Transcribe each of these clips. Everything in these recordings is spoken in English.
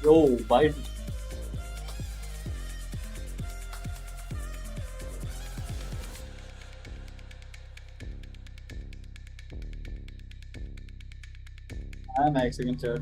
Yo, bite. I'm Mexican chat.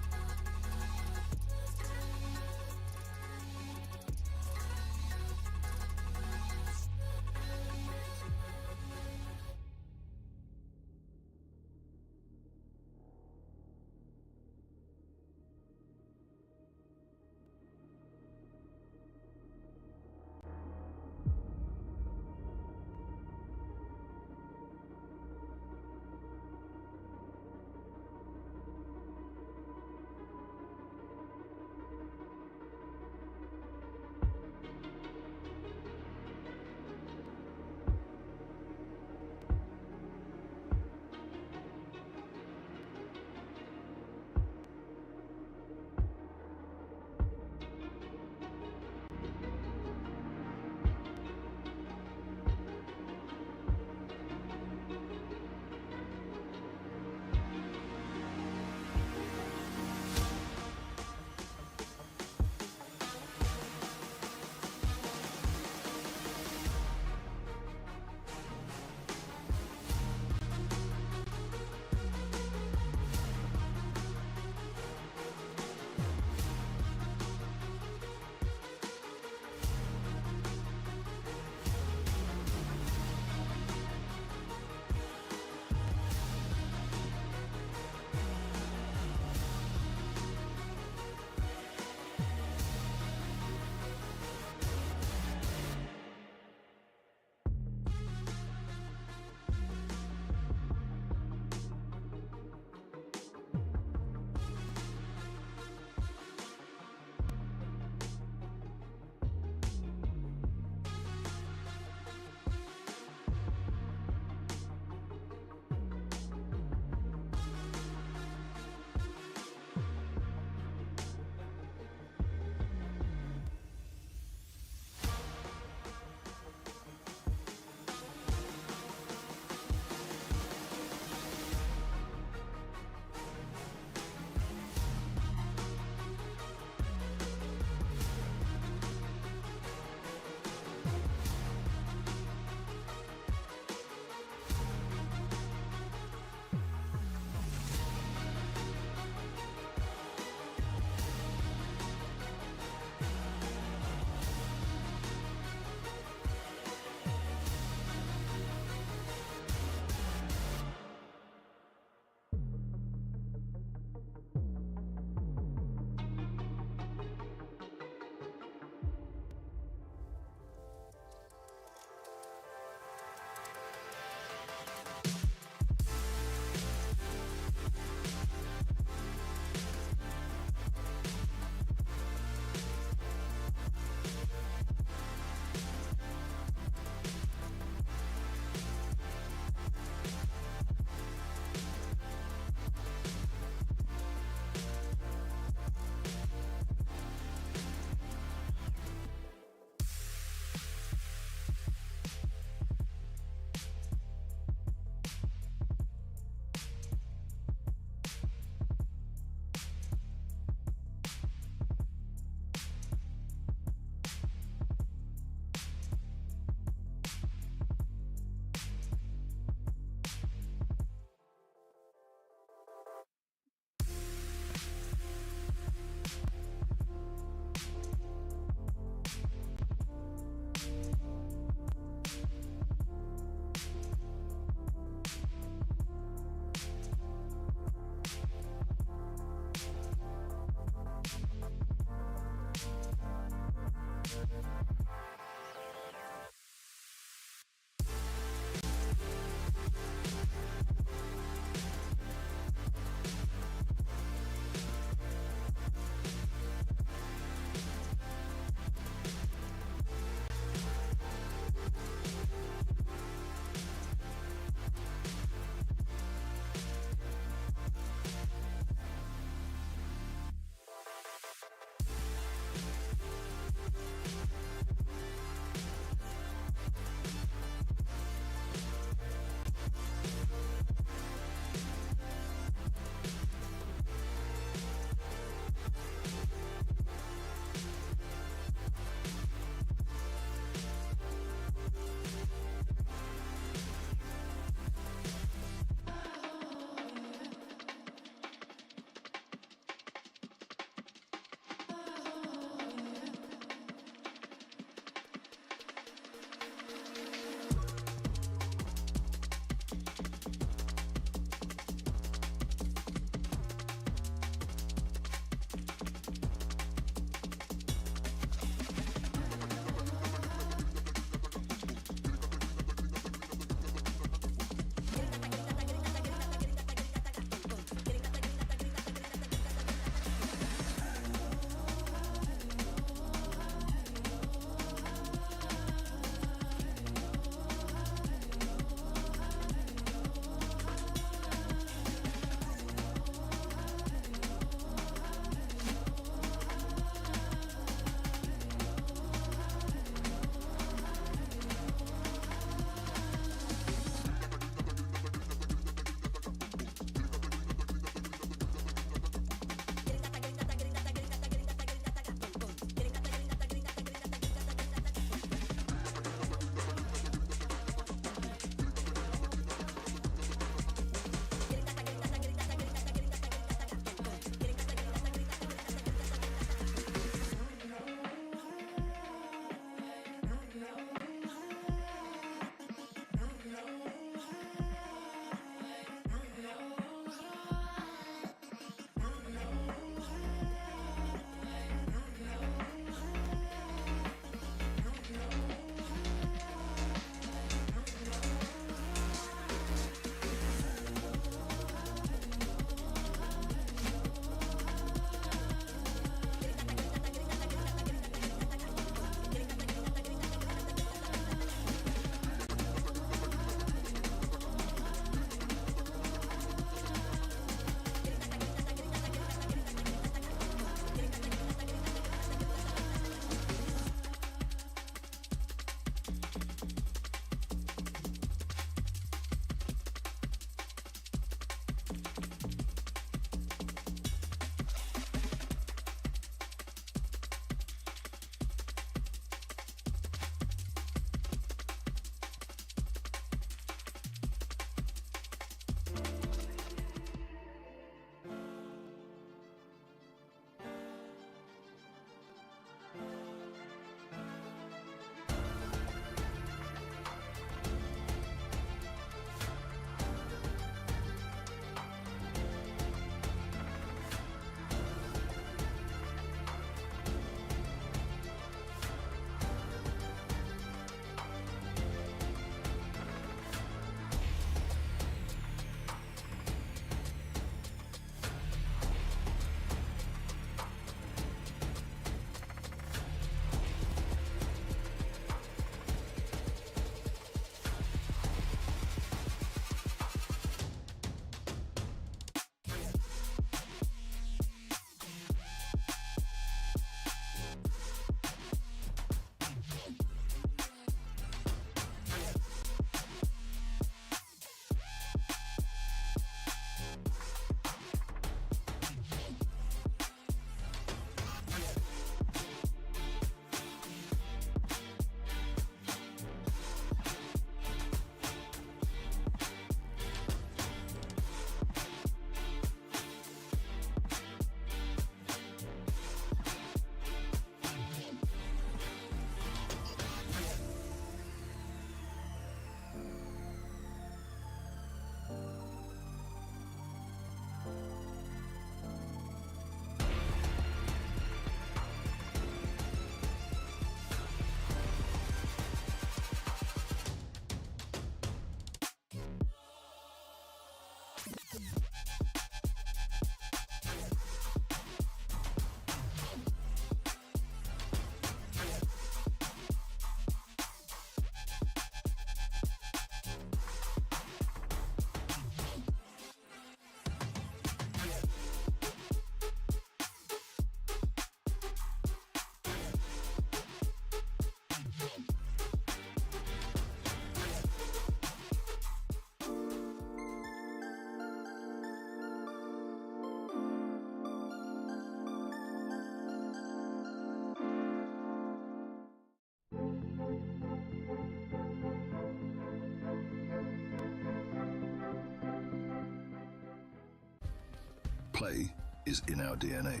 play is in our DNA.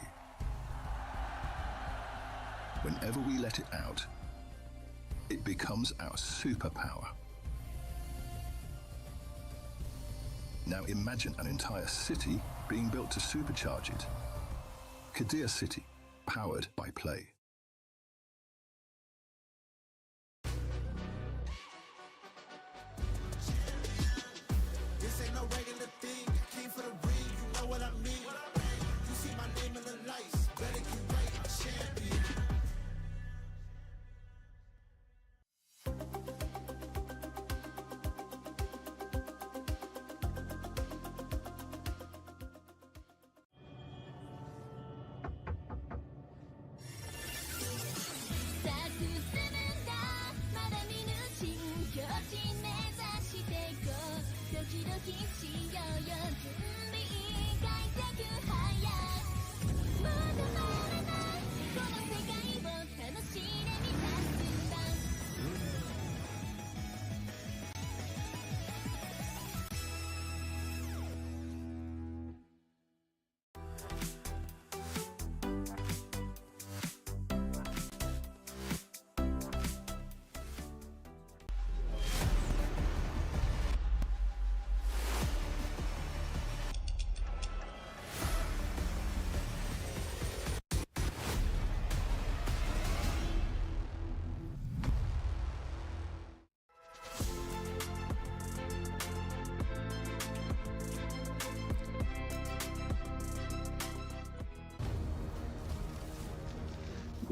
Whenever we let it out, it becomes our superpower. Now imagine an entire city being built to supercharge it. Kadir City, powered by play. This ain't no regular thing. I came for the ring, you know what I mean. You see my name in the lights, better get right, I'm champion.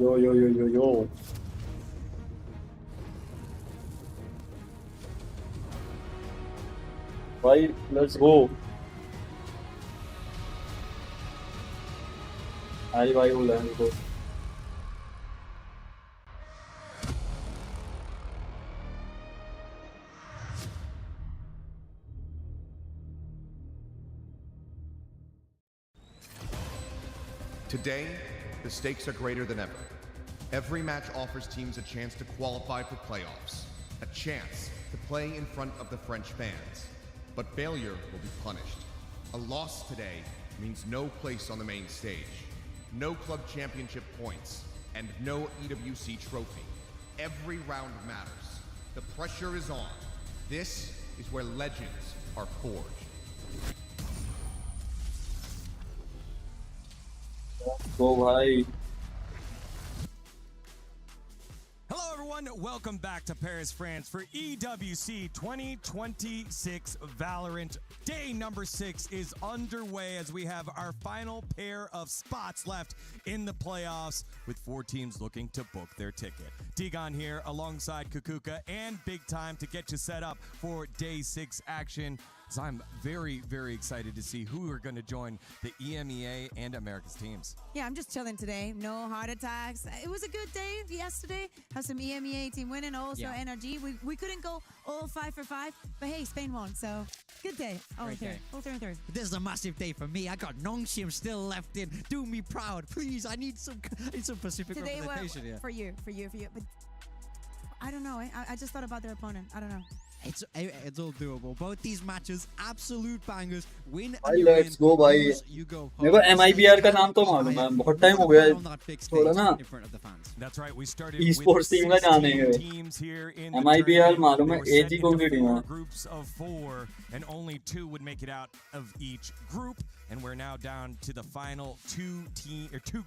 Yo. Bhai, let's go. Aye, bhai, let's go. Today, the stakes are greater than ever. Every match offers teams a chance to qualify for playoffs, a chance to play in front of the French fans. But failure will be punished. A loss today means no place on the main stage, no club championship points, and no EWC trophy. Every round matters. The pressure is on. This is where legends are forged. Go, bhai. Hello everyone, welcome back to Paris, France for EWC 2026 Valorant. Day number 6 is underway as we have our final pair of spots left in the playoffs with 4 teams looking to book their ticket. Dekhenge here alongside Kukuka and Big Time to get you set up for day 6 action. So I'm very, very excited to see who are going to join the EMEA and Americas teams. Yeah, I'm just chilling today. No heart attacks. It was a good day yesterday. Have some EMEA team winning, also NRG. We couldn't go all 5 for 5, but hey, Spain won, so good day. All third. This is a massive day for me. I got Nongshim still left in. Do me proud, please. I need some Pacific Today representation here. For you. But I don't know. I just thought about their opponent. I don't know. It's all doable. Both these matches, absolute bangers. Win भाई and you let's win. go भाई. Lose, you go home. मेरे को MIBR का नाम तो मालूम है, बहुत टाइम हो गया थोड़ा ना. That's right, we started Esports team का जाने हैं. teams here in MIBR मालूम है, AG कौन सी टीम है? Groups of 4 and only 2 would make it out of each group, and we're now down to the final 2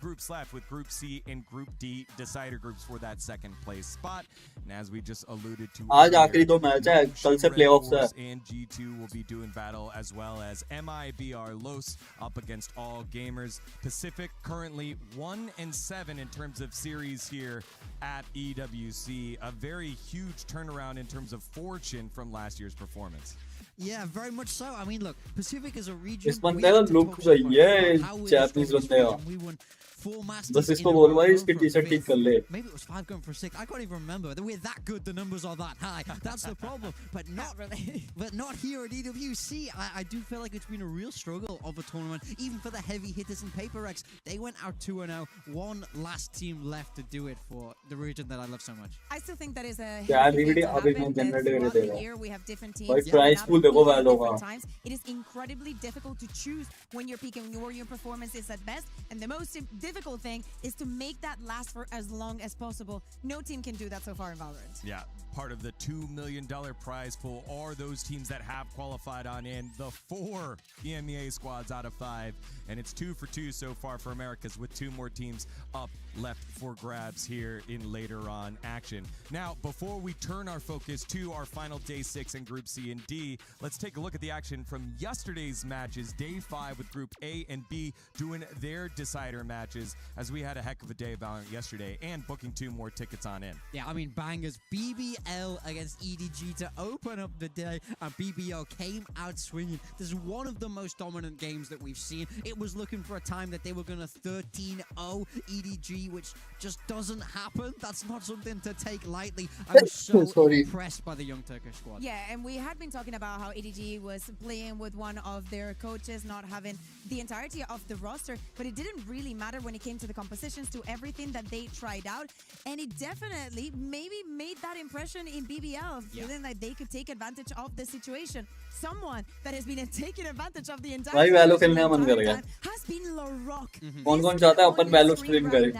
groups left with Group C and Group D decider groups for that second place spot. And as we just alluded to, आज आखिरी 2 match है, कल से playoffs है. And G2 will be doing battle as well as Mibr.Los up against All Gamers. Pacific currently 1-7 in terms of series here at EWC. A very huge turnaround in terms of fortune from last year's performance. Yeah, very much so. I mean, look, Pacific is a region. इस बंदे का look सही है, Japanese बंदे का. We won 4 Masters. बस इसको बोल भाई इसकी टी-शर्ट ठीक कर ले. Maybe it was 5 going for 6. I can't even remember. We're that good. The numbers are that high. That's the problem. But not really. But not here at EWC. I do feel like it's been a real struggle of a tournament, even for the heavy hitters in Paper X. They went out 2-0. One last team left to do it for the region that I love so much. I still think that is a यार DVD अभी मैं generate कर देगा. year we have different भाई teams. Price pool देखो at Valo different का. times. It is incredibly difficult to choose when you're peaking or your performance is at best. And the most difficult thing is to make that last for as long as possible. No team can do that so far in Valorant. Yeah, part of the $2 million prize pool are those teams that have qualified on in. The 4 EMEA squads out of 5. And it's 2 for 2 so far for Americas, with 2 more teams up left for grabs here in later on action. Now, before we turn our focus to our final day 6 in Group C and D, let's take a look at the action from yesterday's matches. Day 5 with Group A and B doing their decider matches, as we had a heck of a day of Valorant yesterday and booking 2 more tickets on in. Yeah, I mean, bangers. BBL against EDG to open up the day, and BBL came out swinging. This is one of the most dominant games that we've seen. It was looking for a time that they were going to 13-0 EDG, which just doesn't happen. That's not something to take lightly. I was so impressed by the young Turkish squad. Yeah, and we had been talking about how EDG was playing with one of their coaches, not having the entirety of the roster, but it didn't really matter when it came to the compositions, to everything that they tried out, and it definitely maybe made that impression in BBL, feeling like they could take advantage of the situation. Someone that has been taking advantage of the entire भाई Valo खेलने का मन कर गया. has been LaRock. कौन-कौन चाहता है अपन Valo stream करे?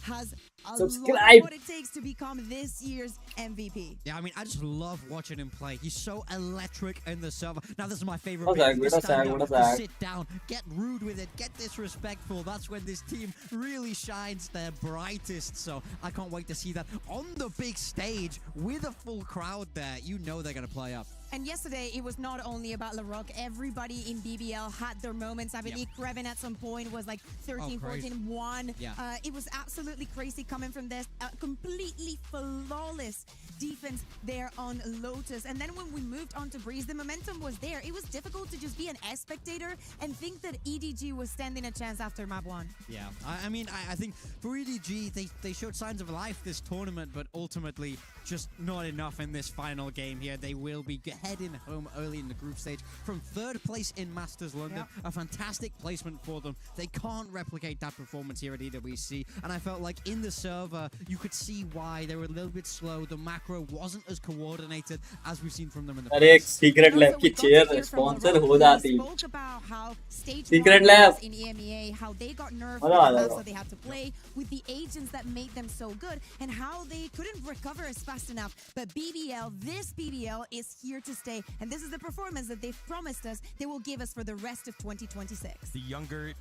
Has a Subscribe. lot of what it takes to become this year's MVP. Yeah, I mean, I just love watching him play. He's so electric in the server. Now, this is my favorite What a bit. Zag, Stand what a up, Zag. sit down, get rude with it, get disrespectful. That's when this team really shines their brightest. So I can't wait to see that on the big stage with a full crowd there. You know they're going to play up. And yesterday, it was not only about LaRock. Everybody in BBL had their moments. I believe Greven at some point was like 13, 14, 1. Yeah. It was absolutely crazy coming from this. Completely flawless defense there on Lotus. And then when we moved on to Breeze, the momentum was there. It was difficult to just be an S spectator and think that EDG was standing a chance after map 1. Yeah, I mean, I think for EDG, they showed signs of life this tournament, but ultimately just not enough in this final game here. They will be heading home early in the group stage from 3rd place in Masters London. A fantastic placement for them. They can't replicate that performance here at EWC, and I felt like in the server, you could see why they were a little bit slow. The macro wasn't as coordinated as we've seen from them in the past. अरे एक Secret Lab की chair sponsor हो जाती. Spoke about how stage Secret 1 Lab. was in EMEA, how they got nerfed Hello, with the hello. maps that they had to play, with the agents that made them so good, and how they couldn't recover as fast enough. But BBL, this BBL is here to stay, and this is the performance that they've promised us they will give us for the rest of 2026. The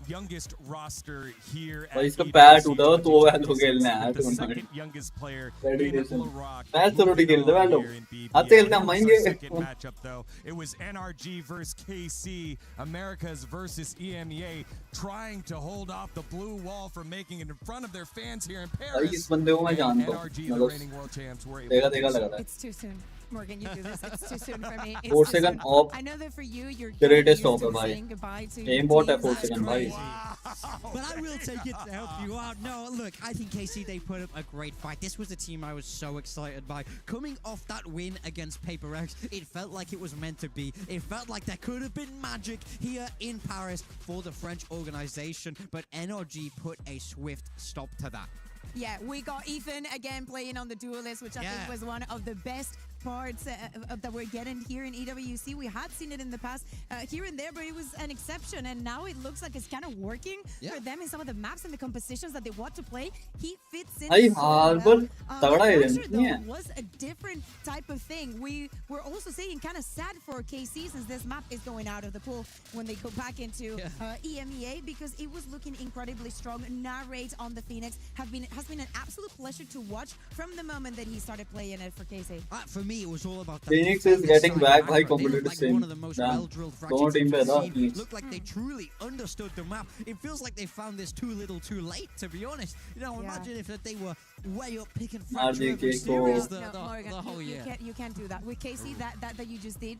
youngest roster here at भाई इसका EWC पैर टूटा हो तो वो Valo 2026, खेलने आया with the tournament. second youngest player Dedication. in LaRock. पैर तो रोटी खेलते हैं Valo. Here in BBL. आते खेलते हैं That was मारेंगे. our second matchup though. It was NRG versus KC, Americas versus EMEA, trying to hold off the blue wall from making it in front of their fans here in भाई Paris. इस बंदे को मैं जानता हूँ. NRG, the मतलब reigning world champs, were able देखा to देखा do so. लगा था. It's too soon. Morgan, you do this. It's too soon for me. It's 4 too second soon. off. I know that for you, you're Greatest getting used off to है भाई. saying goodbye to your Aim bot है teams. 4 That's second भाई. crazy. But I will take it to help you out. No, look, I think KC, they put up a great fight. This was a team I was so excited by. Coming off that win against Paper X, it felt like it was meant to be. It felt like there could have been magic here in Paris for the French organization, but NRG put a swift stop to that. Yeah, we got Ethan again playing on the duelist, which I think was one of the best parts that we're getting here in EWC. We had seen it in the past here and there, but it was an exception, and now it looks like it's kind of working for them in some of the maps and the compositions that they want to play. He fits in भाई so Harbor well. तगड़ा है Pressure, नहीं है. though, was a different type of thing. We were also saying kind of sad for KC since this map is going out of the pool when they go back into EMEA, because it was looking incredibly strong. Narrate on the Phoenix has been an absolute pleasure to watch from the moment that he started playing it for KC. For me, it was all about the Phoenix is getting back by They looked competitive like scene. one of the most Damn. well-drilled दोनों fractions team पे I've था seen. Phoenix. Looked like they truly understood the map. It feels like they found this too little too late, to be honest. You know, imagine if they were way up picking fracture every RDK series को- the Morgan, whole year. you can't do that. With KC, that you just did,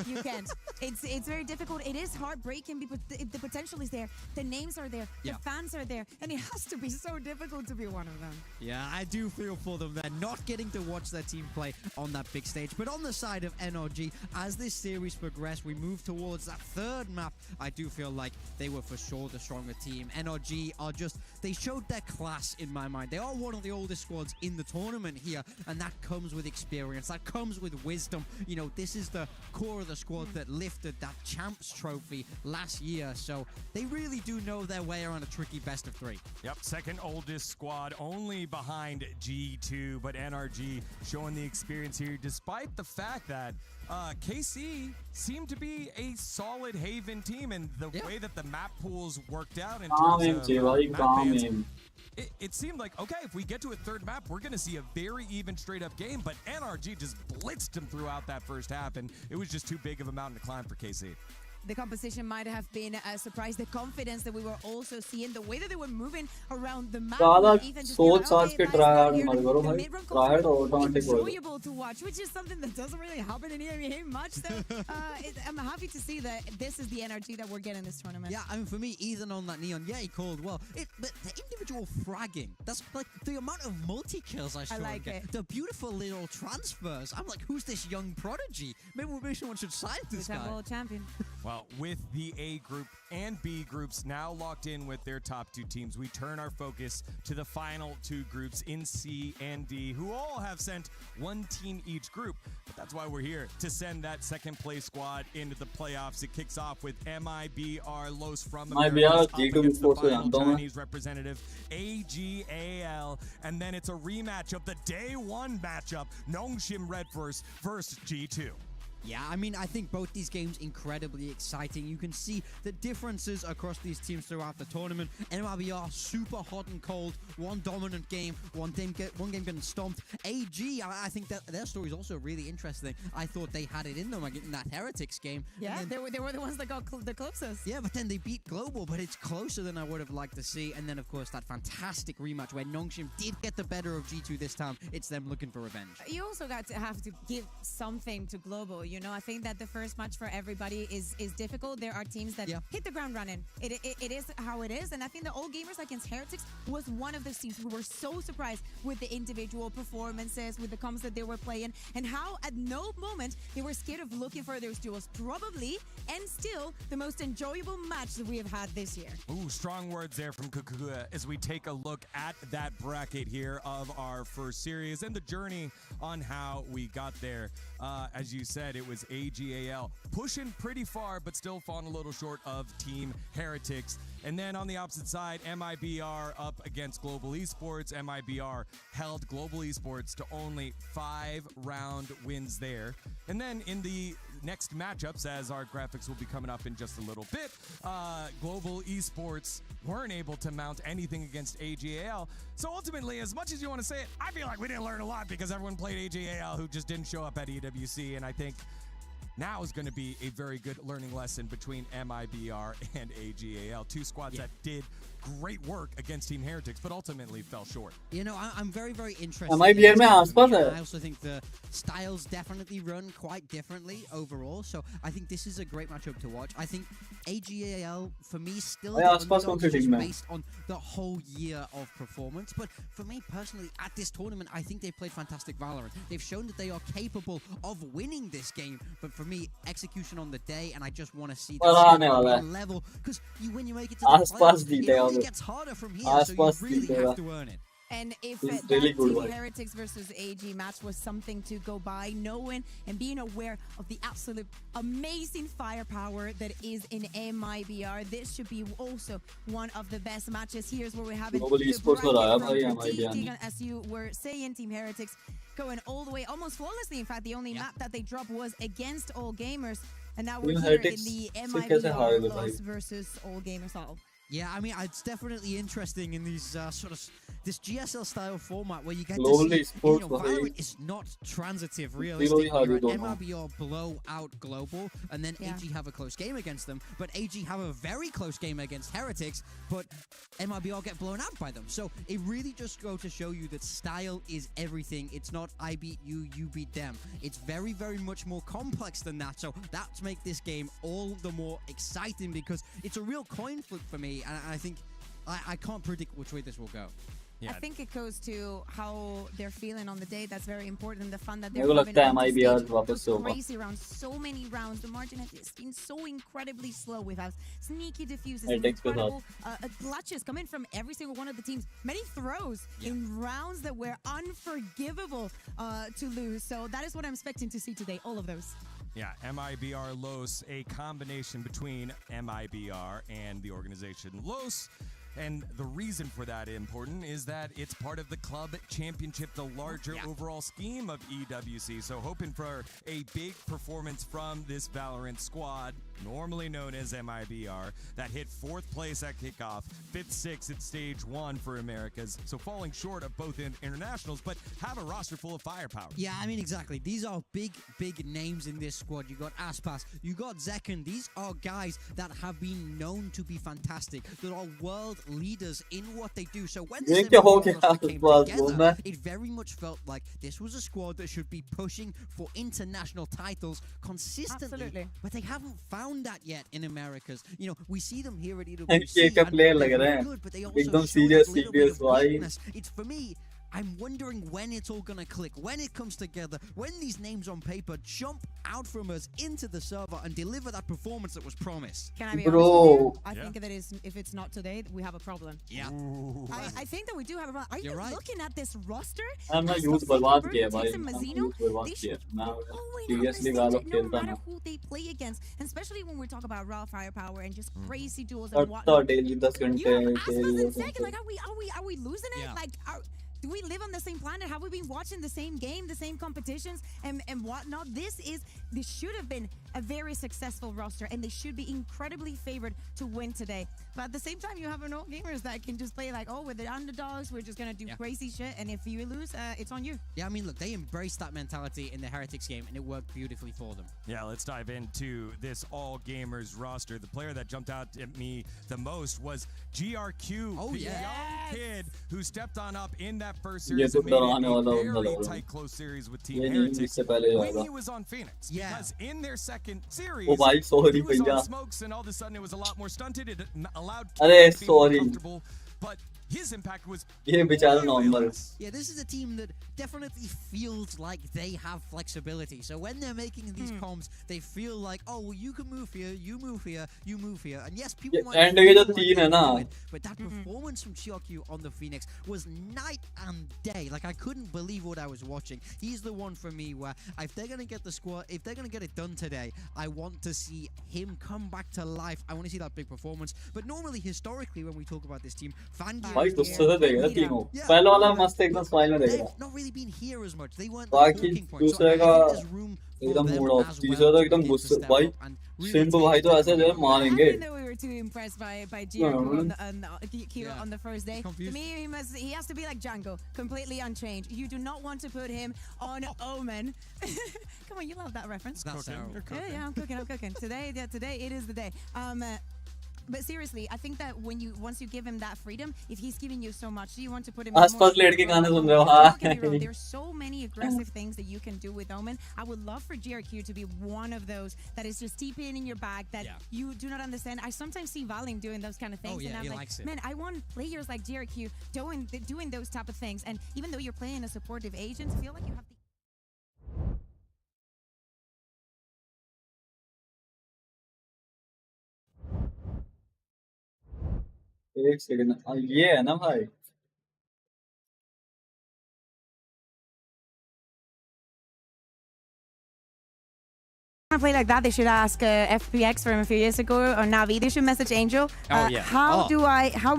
you can't. It's very difficult. It is heartbreaking because the potential is there. The names are there. The fans are there. And it has to be so difficult to be one of them. Yeah, I do feel for them. They're not getting to watch their team play on that big stage. But on the side of NRG, as this series progressed, we move towards that 3rd map. I do feel like they were for sure the stronger team. NRG are just, they showed their class in my mind. They are one of the oldest squads in the tournament here, and that comes with experience. That comes with wisdom. You know, this is the core of the the squad that lifted that champs trophy last year. So they really do know their way around a tricky best of 3. Yep, second oldest squad, only behind G2, but NRG showing the experience here, despite the fact that KC seemed to be a solid Haven team, and the way that the map pools worked out in terms of map bans, it seemed like, okay, if we get to a third map, we're going to see a very even straight-up game, but NRG just blitzed them throughout that first half, and it was just too big of a mountain to climb for KC. The composition might have been a surprise. The confidence that we were also seeing, the way that they were moving around the map. Enjoyable to watch, which is something that doesn't really happen in EMEA much. So I'm happy to see that this is the energy that we're getting this tournament. Yeah, I mean, for me, Ethan on that Neon, yeah, he called well. But the individual fragging, that's like the amount of multi-kills I saw. I like it. The beautiful little transfers. I'm like, who's this young prodigy? Maybe someone should sign this guy. World champion. Well, with the A group and B groups now locked in with their top 2 teams, we turn our focus to the final 2 groups in C and D, who all have sent 1 team each group. But that's why we're here, to send that second place squad into the playoffs. It kicks off with Mibr.Los from America up against the final Chinese representative, Ag.Al. And then it's a rematch of the day 1 matchup, Nongshim Red versus G2. Yeah, I mean, I think both these games incredibly exciting. You can see the differences across these teams throughout the tournament. MRBR super hot and cold, one dominant game, one game getting stomped. AG, I think that their story is also really interesting. I thought they had it in them in that Heretics game. Yeah, they were the ones that got the closest. Yeah, but then they beat Global, but it's closer than I would have liked to see. And then, of course, that fantastic rematch where Nongshim did get the better of G2 this time. It's them looking for revenge. You also have to give something to Global. You know, I think that the first match for everybody is difficult. There are teams that hit the ground running. It is how it is. And I think the All Gamers against Heretics was one of those teams who were so surprised with the individual performances, with the comps that they were playing, and how at no moment they were scared of looking for those duels. Probably, and still, the most enjoyable match that we have had this year. Ooh, strong words there from Kukua as we take a look at that bracket here of our first series and the journey on how we got there. As you said, it was Ag.Al pushing pretty far, but still falling a little short of Team Heretics. And then on the opposite side, Mibr up against Global Esports. Mibr held Global Esports to only 5-round wins there. And then in the next matchups, as our graphics will be coming up in just a little bit, Global Esports weren't able to mount anything against Ag.Al. So ultimately, as much as you want to say it, I feel like we didn't learn a lot because everyone played Ag.Al who just didn't show up at EWC. And I think now is going to be a very good learning lesson between Mibr and Ag.Al. Two squads that did great work against Team Heretics, but ultimately fell short. You know, I'm very, very interested. MIBR में आसपास है. I also think the styles definitely run quite differently overall, so I think this is a great matchup to watch. I think Ag.Al, for me, still based on the whole year of performance, but for me personally, at this tournament, I think they played fantastic Valorant. They've shown that they are capable of winning this game, but for me, execution on the day, and I just want to see the level, because when you make it to the playoffs, it gets harder from here, so you really have to earn it. And if that Team Heretics versus AG match was something to go by, knowing and being aware of the absolute amazing firepower that is in Mibr, this should be also one of the best matches. Here's where we have it. As you were saying, Team Heretics going all the way, almost flawlessly. In fact, the only map that they dropped was against All Gamers. And now we're here in the Mibr.Los versus All Gamers all. Yeah, I mean, it's definitely interesting in these this GSL style format where you get to see, Valorant is not transitive, realistically. MRBR blow out Global, and then AG have a close game against them, but AG have a very close game against Heretics, but MRBR get blown out by them. So it really just goes to show you that style is everything. It's not I beat you, you beat them. It's very, very much more complex than that. So that's make this game all the more exciting because it's a real coin flip for me. And I think I can't predict which way this will go. Yeah. I think it goes to how they're feeling on the day. That's very important. The fun that they're having. Crazy rounds, so many rounds. The margin has been so incredibly slow. We've had sneaky diffuses, incredible clutches coming from every single one of the teams. Many throws in rounds that were unforgivable to lose. So that is what I'm expecting to see today. All of those. Yeah, Mibr.Los, a combination between Mibr and the organization Los. And the reason for that important is that it's part of the club championship, the larger overall scheme of EWC. So hoping for a big performance from this Valorant squad, normally known as Mibr, that hit 4th place at kickoff, 5th, 6th at stage 1 for Americas. So falling short of both internationals, but have a roster full of firepower. Yeah, I mean, exactly. These are big names in this squad. You got Aspas, you got Zekken. These are guys that have been known to be fantastic, that are world leaders in what they do. So when this came together, it very much felt like this was a squad that should be pushing for international titles consistently. Absolutely. But they haven't found that yet in Americas. You know, we see them here at EWC. Good, but they also show a little bit of weakness. It's for me. I'm wondering when it's all gonna click, when it comes together, when these names on paper jump out from us into the server and deliver that performance that was promised. Can I be honest with you? I think that if it's not today, we have a problem. Yeah. I think that we do have a problem. Are you looking at this roster? I'm not used बर्बाद किया भाई. बर्बाद किया. मैं seriously Valorant खेलता no matter ना. who they play against, and especially when we talk about raw firepower and just crazy duels और and तो whatnot. daily 10 घंटे. You have Aspas and Zek, like are we losing it? Like do we live on the same planet? Have we been watching the same game, the same competitions, and whatnot? This should have been a very successful roster, and they should be incredibly favored to win today. But at the same time, you have no gamers that can just play like, oh, we're the underdogs, we're just gonna do crazy shit, and if you lose, it's on you. Yeah, I mean, look, they embraced that mentality in the Heretics game, and it worked beautifully for them. Yeah, let's dive into this all gamers roster. The player that jumped out at me the most was GRQ, the young kid who stepped on up in that first series and made it a very tight, close series with Team Heretics when he was on Phoenix. Because in their second series, he was on smokes, and all of a sudden it was a lot more stunted. It allowed Kaun to be more comfortable, but his impact was normal. Yeah, this is a team that definitely feels like they have flexibility. So when they're making these comms, they feel like, oh, well, you can move here, you move here, you move here. And yes, people might and feel the like na. But that performance from GRQ on the Phoenix was night and day. Like, I couldn't believe what I was watching. He's the one for me where if they're going to get the squad, if they're going to get it done today, I want to see him come back to life. I want to see that big performance. But normally, historically, when we talk about this team, fan gear भाई गुस्से से देखेगा तीनों. पहला वाला मस्त एकदम smile में देखेगा. not really been here as much. They weren't बाकी दूसरे का एकदम मूड ऑफ. तीसरा तो एकदम गुस्से. भाई सिंप भाई तो ऐसे जो मारेंगे. We were too impressed by GRQ on the first day. To me, he has to be like Django, completely unchanged. You do not want to put him on Omen. Come on, you love that reference. Yeah, I'm cooking. Today it is the day. But seriously, I think that once you give him that freedom, if he's giving you so much, do you want to put him in there's so many aggressive things that you can do with Omen. I would love for GRQ to be one of those that is just TPing in your back that you do not understand. I sometimes see Valin doing those kind of things, and I'm like, man, I want players like GRQ doing those type of things. And even though you're playing a supportive agent, feel like you have the एक second. ये है ना भाई. play like that, they should ask FPX from a few years ago, or Navi. They should message Angel. How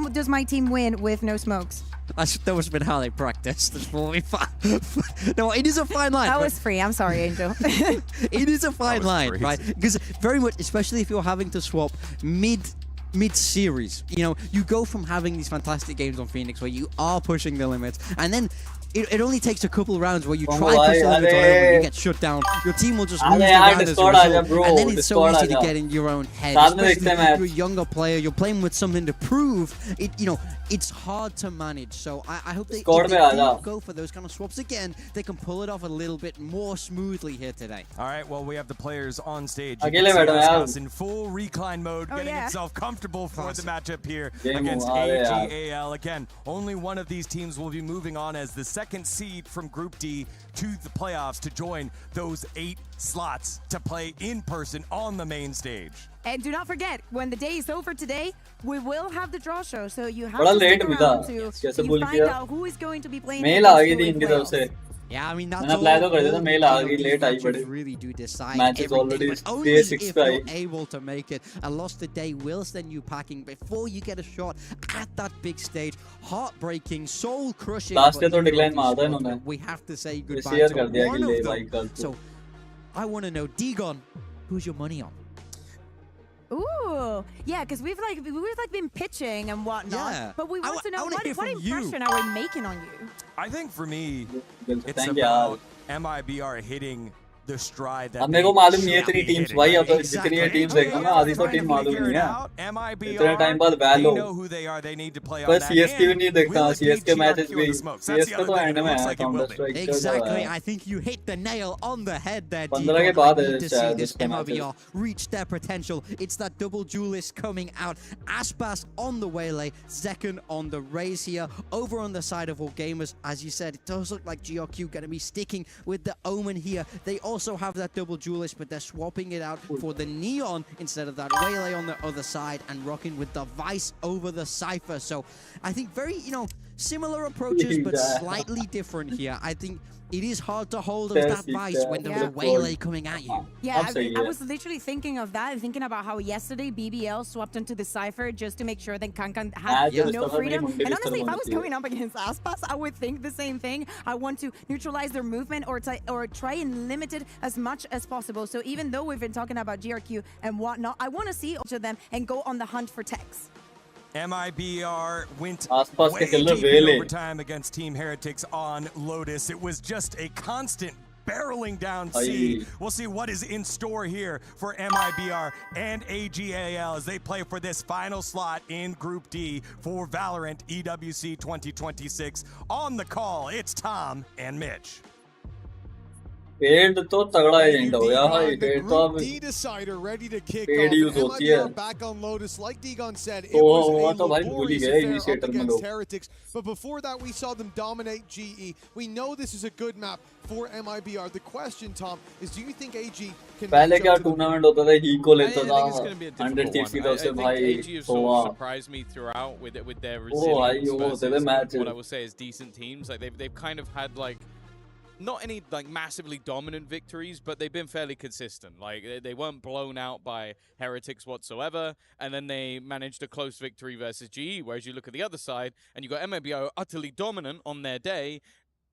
does my team win with no smokes? That must have been how they practiced. No, it is a fine line. That was free. I'm sorry, Angel. It is a fine line, right? Because very much, especially if you're having to swap mid-series, you know, you go from having these fantastic games on Phoenix where you are pushing the limits, and then it only takes a couple rounds where you try to push the limits on everyone, you get shut down, your team will just lose the round as a result, and then it's so easy to get in your own head, especially if you're a younger player, you're playing with something to prove, you know, it's hard to manage. So I hope they go for those kind of swaps again, they can pull it off a little bit more smoothly here today. All right, well, we have the players on stage. Aspas in full recline mode, getting himself comfortable for the matchup here against Ag.Al. Again, only one of these teams will be moving on as the second seed from Group D to the playoffs to join those 8 slots to play in person on the main stage. And do not forget, when the day is over today, we will have the draw show. So you have to stick around to find out who is going to be playing. Mail आ गई थी इनकी तरफ से. Yeah, I mean, that's मैंने apply तो कर दिया था, all mail आ गई, these late आई matches बड़े. really do decide Match is everything, already but only day 6 if पे you're I. able to make it. A loss today will send you packing before you get a shot at that big stage. Heartbreaking, soul-crushing. Last but day तो neither of decline these मारा था squads, इन्होंने. we have to say goodbye Share to कर दिया one कि ले of भाई them. कल So, I want to know, Degon, who's your money on? Ooh, yeah, because we've been pitching and whatnot, Yeah. but we I want to know wanna hear what from you. impression are we making on you? I think for me, it's Thank you यार. about MIBR hitting the stride that अब मेरे को मालूम नहीं है should इतनी be teams hitting, भाई, right? अब तो जितनी ये teams देखना मैं आधी तो team मालूम ही नहीं है. इतने time बाद they Valo. know who they are. They need to play on पर that. CSK भी नहीं And देखता, will it be CSK matches GRQ भी. in the smokes? That's the CSK other तो thing. end It में looks है, like it will Counter be. Strike. Exactly. I think you hit the nail on the head there, 15 Degon. के बाद I है need to see शायद this उसका matches. MIBR reach their potential. It's that double duelist coming out. Aspas on the waylay, Zekken on the raise here. Over on the side of All Gamers, as you said, it does look like GRQ going to be sticking with the Omen here. They also have that double duelist, but they're swapping it out for the Neon instead of that waylay on the other side and rocking with the Vice over the Cypher. So I think very, similar approaches, but slightly different here. I think it is hard to hold us that Vice when there's a waylay coming at you. Yeah, I was literally thinking of that, thinking about how yesterday BBL swapped into the Cypher just to make sure that Kankan had no freedom. And honestly, if I was coming up against Aspas, I would think the same thing. I want to neutralize their movement or try and limit it as much as possible. So even though we've been talking about GRQ and whatnot, I want to see each of them and go on the hunt for techs. MIBR went आसपास के way killer deep in whale. overtime against Team Heretics on Lotus. It was just a constant barreling down C. Aye. We'll see what is in store here for MIBR and Ag.Al as they play for this final slot in Group D for Valorant EWC 2026. On the call, it's Tom and Mitch. Paid तो तगड़ा agent हो गया भाई. The paid तो Group अब D decider ready to kick paid off. Use होती है. MIBR back on Lotus, like Degon said, it तो was वो a तो भाई भूल ही laborious गए affair up इनिशिएटर में against लोग. Heretics. But before that, we saw them dominate GE. We know this is a good map for MIBR. The question, Tom, is do you think AG can पहले match क्या up to the tournament होता था, ही को I लेता think था it's going to be a 100 difficult seats की one. तरफ I से think भाई. AG have तो sort of वाह, surprised me throughout with their वो भाई resilience वो होते थे versus match. what I will say is decent teams. Like they've kind of had like not any like massively dominant victories, but they've been fairly consistent. Like they weren't blown out by Heretics whatsoever, and then they managed a close victory versus GE. Whereas you look at the other side, and you got MABO utterly dominant on their day,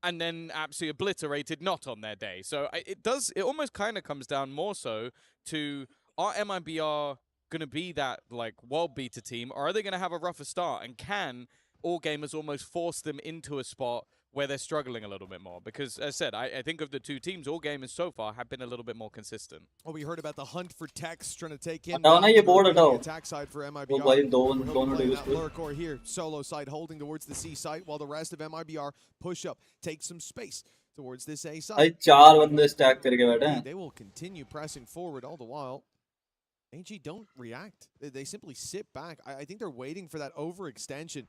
and then absolutely obliterated not on their day. So it almost kind of comes down more so to, are MIBR going to be that like world beater team, or are they going to have a rougher start, and can All Gamers almost force them into a spot where they're struggling a little bit more? Because as I said, I think of the two teams, All Gamers so far have been a little bit more consistent. Well, we heard about the hunt for techs trying to take in हटाओ ना ये board the हटाओ. attack side for वो MIBR. भाई We're दोनों playing Divi's that Lurkor here, solo side, holding towards the C site, while the rest of MIBR push up, take some space towards this A side. भाई 4 बंदे stack करके बैठे हैं. They will continue pressing forward all the while. AG don't react. They simply sit back. I think they're waiting for that overextension,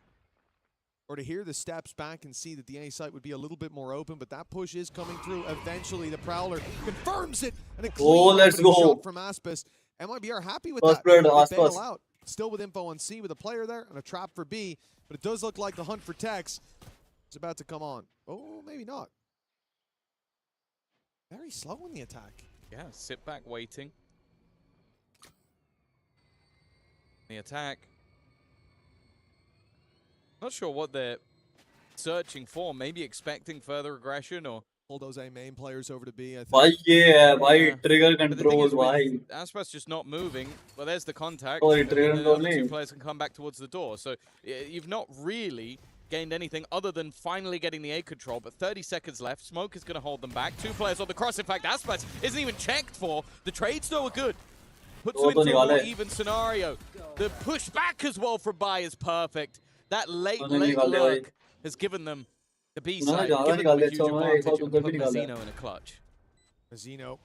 or to hear the steps back and see that the A site would be a little bit more open, but that push is coming through. Eventually, the Prowler confirms it, and a clean let's opening go. shot from Aspas. MIB are happy with First that. blood, They Aspas. bail out. Still with info on C with a player there and a trap for B, but it does look like the hunt for techs is about to come on. Oh, maybe not. Very slow in the attack. Yeah, sit back waiting. The attack. Not sure what they're searching for. Maybe expecting further aggression, or Pull those A main players over to B, I think. भाई ये है भाई Yeah. Trigger But the thing control is, with भाई. Aspas just not moving. Well, there's the contact. Oh, and then trigger the control other two नहीं. players can come back towards the door. So you've not really gained anything other than finally getting the A control. But 30 seconds left. Smoke is going to hold them back. 2 players on the cross. In fact, Aspas isn't even checked for. The trades, though, are good. Puts them तो into a more निकाले. even scenario. The push back as well from Bai is perfect. That late उन्होंने निकाले भाई. lurk has given them the B उन्होंने side, ज़्यादा given them a निकाले, huge तो उन्होंने एक advantage, और and उधर put भी निकाला. Mazzino in a clutch. Mazzino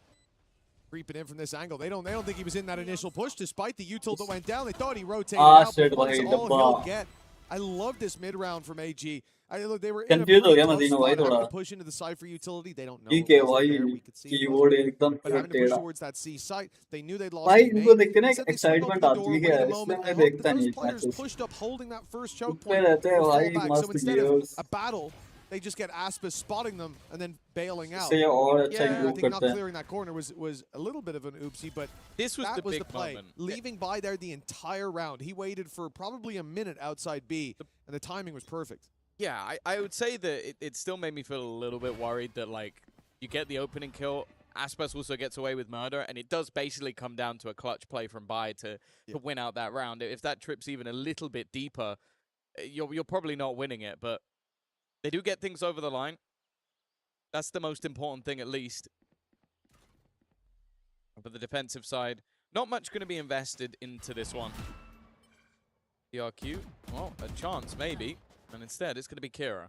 creeping in from this angle. They don't think he was in that initial push, despite the util that went down. They thought he rotated out, shit, but that's भाई, all डब्बा. he'll get. I love this mid round from AG. Look, they were in a Confused हो pretty गया close Mazzino भाई spot, having थोड़ा. to push into the Cypher utility. They don't know. ठीक it है wasn't भाई, there. We could see it keyboard wasn't. एकदम But having to push टेढ़ा. towards that C site, they knew they'd lost भाई the इनको main. देखते ना Instead, they stood up excitement at the door, आती है, waited a इसलिए moment. मैं I hope देखता that नहीं those players matches. pushed up, holding that first choke रुकते point. रहते हैं or भाई fall back. So मस्त instead of games. a battle, they just get Aspis spotting them and then bailing out. इससे ये और अच्छा Yeah, I improve think not करता है. clearing that corner was a little bit of an oopsie, but This was that the was big the play. moment. Leaving by there the entire round. He waited for probably a minute outside B, and the timing was perfect. Yeah, I would say that it still made me feel a little bit worried that, like, you get the opening kill, Aspas also gets away with murder, and it does basically come down to a clutch play from Bai to win out that round. If that trips even a little bit deeper, you're probably not winning it, but they do get things over the line. That's the most important thing, at least. But the defensive side, not much going to be invested into this one. DRQ, well, a chance maybe, and instead it's going to be Kira.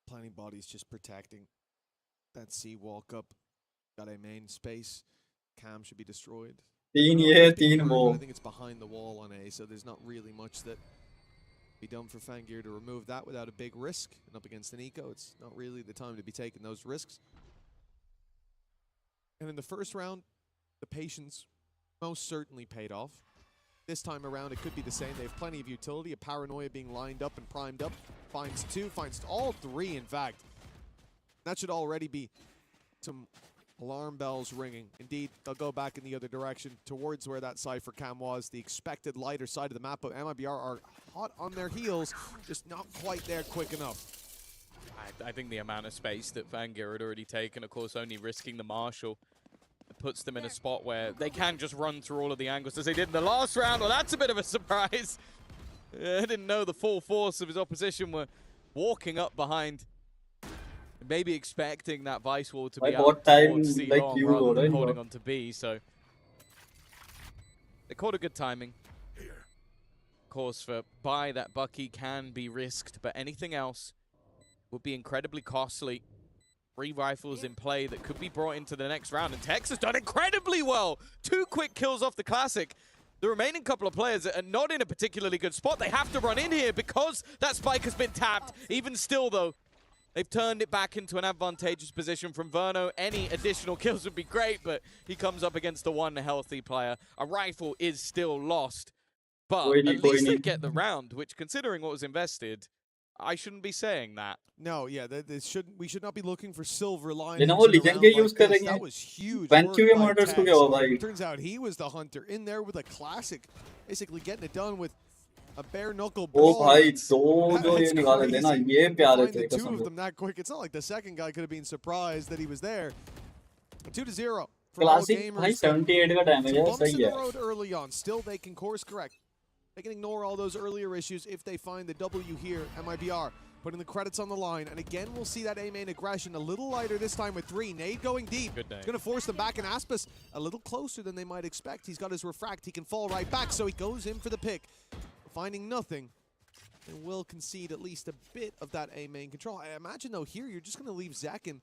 Planning bodies just protecting that C walk up. Got a main space. Cam should be destroyed. तीन ये तीन But वो. I think it's behind the wall on A, so there's not really much that be done for Fangir to remove that without a big risk. And up against an eco, it's not really the time to be taking those risks. And in the first round, the patience most certainly paid off. This time around, it could be the same. They have plenty of utility. A Paranoia being lined up and primed up. Finds two, finds all three, in fact. That should already be some alarm bells ringing. Indeed, they'll go back in the other direction towards where that Cypher cam was. The expected lighter side of the map, but MIBR are hot on their heels, just not quite there quick enough. I think the amount of space that Fangir had already taken, of course, only risking the Marshal, puts them in a spot where they can just run through all of the angles as they did in the last round. Well, that's a bit of a surprise. I didn't know the full force of his opposition were walking up behind. Maybe expecting that Vice Wall to be out towards C like long you rather than right? holding on to B, so they caught a good timing. Of course, for Bai, that Bucky can be risked, but anything else would be incredibly costly. 3 rifles in play that could be brought into the next round, and Tex has done incredibly well. 2 quick kills off the Classic. The remaining couple of players are not in a particularly good spot. They have to run in here because that spike has been tapped. Even still, though, they've turned it back into an advantageous position from Verno. Any additional kills would be great, but he comes up against the one healthy player. A rifle is still lost, but at least they get the round, which, considering what was invested, I shouldn't be saying that. No, yeah, we should not be looking for silver linings. You know, Dekhenge use करेंगे. That was huge. Venture motors को क्या हुआ भाई? Turns out he was the hunter in there with a Classic, basically getting it done with a bare knuckle O brawl. भाई दो जो ये निकाले थे ना ये प्यारे Find थे the two कसम of से. them that quick. It's not like the second guy could have been surprised that he was there. 2-0 for all Classic gamers. भाई 78 का damage है Bumps in सही the है. road early on. Still, they can course correct. They can ignore all those earlier issues if they find the W here. MIBR putting the credits on the line. And again, we'll see that A main aggression a little lighter this time with 3. Nade going deep. It's going to force them back. And Aspis a little closer than they might expect. He's got his refract. He can fall right back. So he goes in for the pick. Finding nothing. And will concede at least a bit of that A main control. I imagine, though, here you're just going to leave Zekin,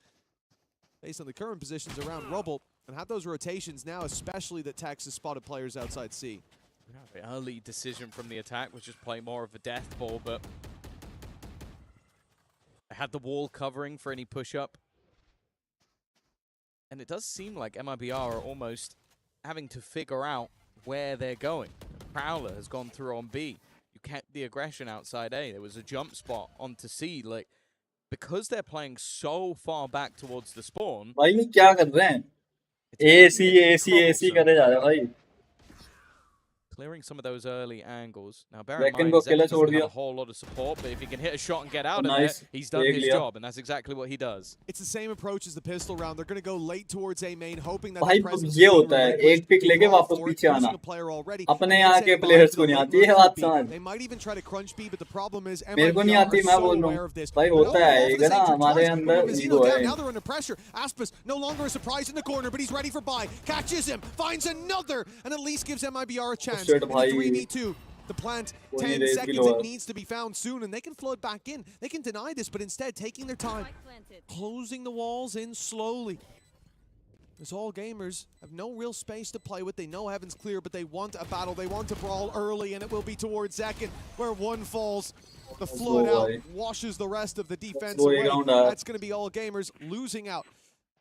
based on the current positions around Rubble, and have those rotations now, especially that Tex has spotted players outside C. The early decision from the attack was just play more of a death ball, but they had the wall covering for any push-up. And it does seem like MIBR are almost having to figure out where they're going. Prowler has gone through on B. You kept the aggression outside A. There was a jump spot onto C. Like, because they're playing so far back towards the spawn. भाई ये क्या कर रहे हैं? AC करे जा रहे हैं भाई. Clearing some of those early angles. Now, bear in Zekin mind, को Zekin अकेला doesn't छोड़ have दिया. a whole lot of support, but if he can hit a shot and get out of Nice. there, he's done देख his लिया. job, and that's exactly what he does. It's the same approach as the pistol round. They're going to go late towards A main, hoping that भाई the presence ये will be होता है relinquished. एक pick लेके Roll वापस for it, पीछे आना. losing a player already. अपने And यहाँ then के say प्लेयर्स goodbye को नहीं to आती the है late बात B. समझ. They might even try to crunch B, but the problem is मेरे को नहीं MIBR आती are मैं so बोल रहा aware हूँ of this. भाई But होता all है of एक the ना same हमारे tries, अंदर but ईगो Mazzino down. है. Now they're under pressure. Aspis no longer a surprise in the corner, but he's ready for buy. Catches him, finds another, and at least gives MIBR a chance. shit, In the भाई. 3v2. The plant, कोई 10 नहीं, seconds, low it है. needs to be found soon, and they can flood back in. They can deny this, but instead taking their time, closing the walls in slowly. As all gamers have no real space to play with. They know heaven's clear, but they want a battle. They want to brawl early, and it will be towards Zekin, where one falls. The flood go, out boy. washes the rest of the defense go, away. round, That's going to be all gamers losing out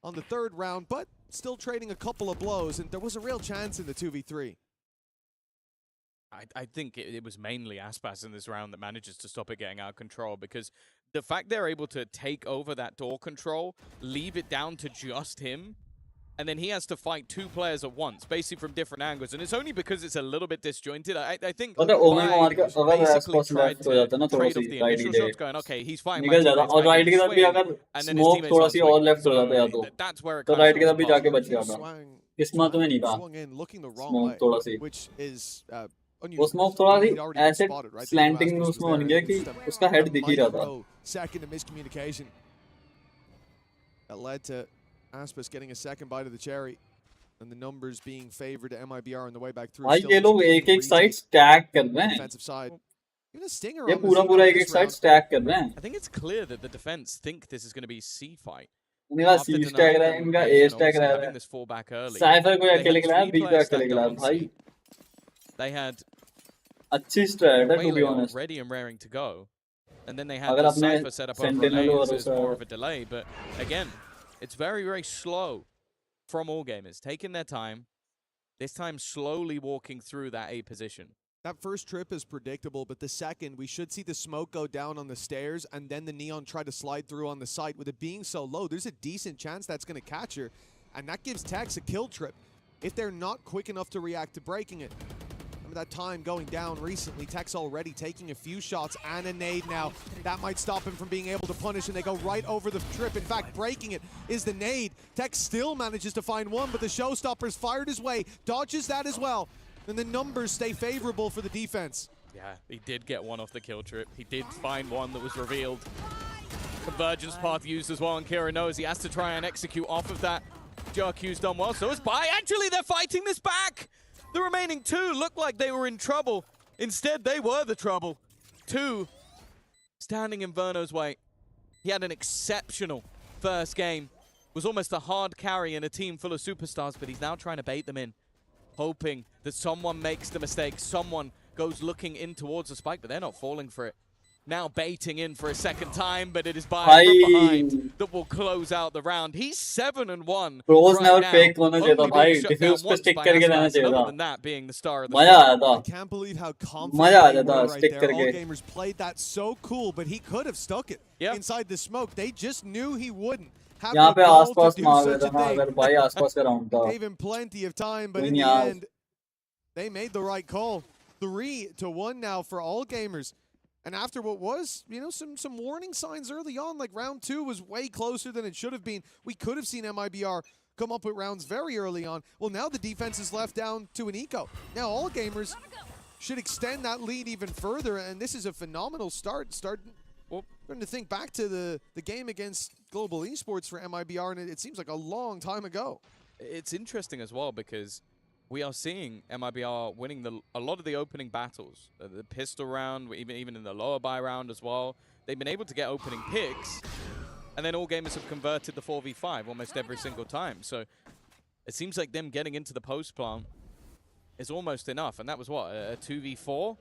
on the third round, but still trading a couple of blows, and there was a real chance in the 2v3. I think it was mainly Aspas in this round that manages to stop it getting out of control, because the fact they're able to take over that door control, leave it down to just him, and then he has to fight 2 players at once, basically from different angles, and it's only because it's a little bit disjointed. I think पता है women को मार के अगर basically आसपास tried left हो जाता to ना थोड़ा trade सी off the राइट initial ही shots, going, okay, he's fighting my निकल जाता teammates और back राइट in की तरफ भी swing, अगर and then his smoke teammates थोड़ा start सी और swinging. लेफ्ट हो जाता या So that's where it तो kind राइट of की तरफ भी falls जाके apart. बच जाता Swung, किस्मत में नहीं था swung in, looking the wrong smoke way, थोड़ा सी which is वो unusual. स्मोक थोड़ा सी He'd already been ऐसे spotted, right? स्लैंटिंग Aspas में was उसमें there, बन and गया it कि was just उसका हेड a दिख ही रहा था microsecond of miscommunication that led to Aspas getting a second bite of the cherry, and the numbers being favored to MIBR on the way back through. भाई Still ये लोग looking एक to एक side retake stack कर रहे हैं defensive side. Even a stinger ये on the पूरा Xeno पूरा in एक एक this साइड round. स्टैक कर रहे हैं I think it's clear that the defense think this is going to be C fight. इनका After सी denying स्टैक रहा है them, इनका you A know, stack obviously रहा having है this fallback early. साइफर को They had अकेले खिलाया 3 B को players अकेले stacked खिलाया up on भाई C. They had अच्छी स्ट्रैट है to be Waylay honest ready and raring to go. And then they had अगर the अपने Cypher set up over Sentinel Aage, और so it's उस more of a delay. But again, it's very, very slow from all gamers. Taking their time, this time slowly walking through that A position. That first trip is predictable, but the second, we should see the smoke go down on the stairs and then the Neon try to slide through on the site. With it being so low, there's a decent chance that's going to catch her, and that gives Tex a kill trip if they're not quick enough to react to breaking it. Remember that time going down recently, Tex already taking a few shots and a nade now. That might stop him from being able to punish, and they go right over the trip. In fact, breaking it is the nade. Tex still manages to find one, but the showstopper's fired his way, dodges that as well. And the numbers stay favorable for the defense. Yeah, he did get one off the kill trip. He did find one that was revealed. Convergence path used as well, and Kira knows he has to try and execute off of that. JRQ's done well, so is Bai. Actually, they're fighting this back. The remaining 2 looked like they were in trouble. Instead, they were the trouble. 2 standing in Verno's way. He had an exceptional first game. Was almost a hard carry in a team full of superstars, but he's now trying to bait them in, hoping that someone makes the mistake, someone goes looking in towards the spike, but they're not falling for it. Now baiting in for a second time, but it is Bai from behind that will close out the round. He's 7-1 Pros right never now. fake होना चाहिए था Only भाई being shut diffuse down पे once stick by करके रहना Aspas, चाहिए other था than that being the star of the मजा show. आया था I can't believe how मजा confident आ they जाता were right stick there. All करके gamers played that so cool, but he could have stuck it inside the smoke. They just knew he wouldn't. Have यहाँ the पे goal आसपास to do मार such देता a ना thing. अगर भाई आसपास का राउंड था Gave him plenty of time, but कोई in the नहीं यार end, they made the right call. 3-1 now for all gamers. And after what was, you know, some warning signs early on, like round 2 was way closer than it should have been. We could have seen MIBR come up with rounds very early on. Well, now the defense is left down to an eco. Now all gamers should extend that lead even further, and this is a phenomenal start. Starting to think back to the game against Global Esports for MIBR, and it seems like a long time ago. It's interesting as well because we are seeing MIBR winning a lot of the opening battles. The pistol round, even in the lower buy round as well. They've been able to get opening picks, and then all gamers have converted the 4v5 almost every single time. So it seems like them getting into the post plant is almost enough, and that was what, a 2v4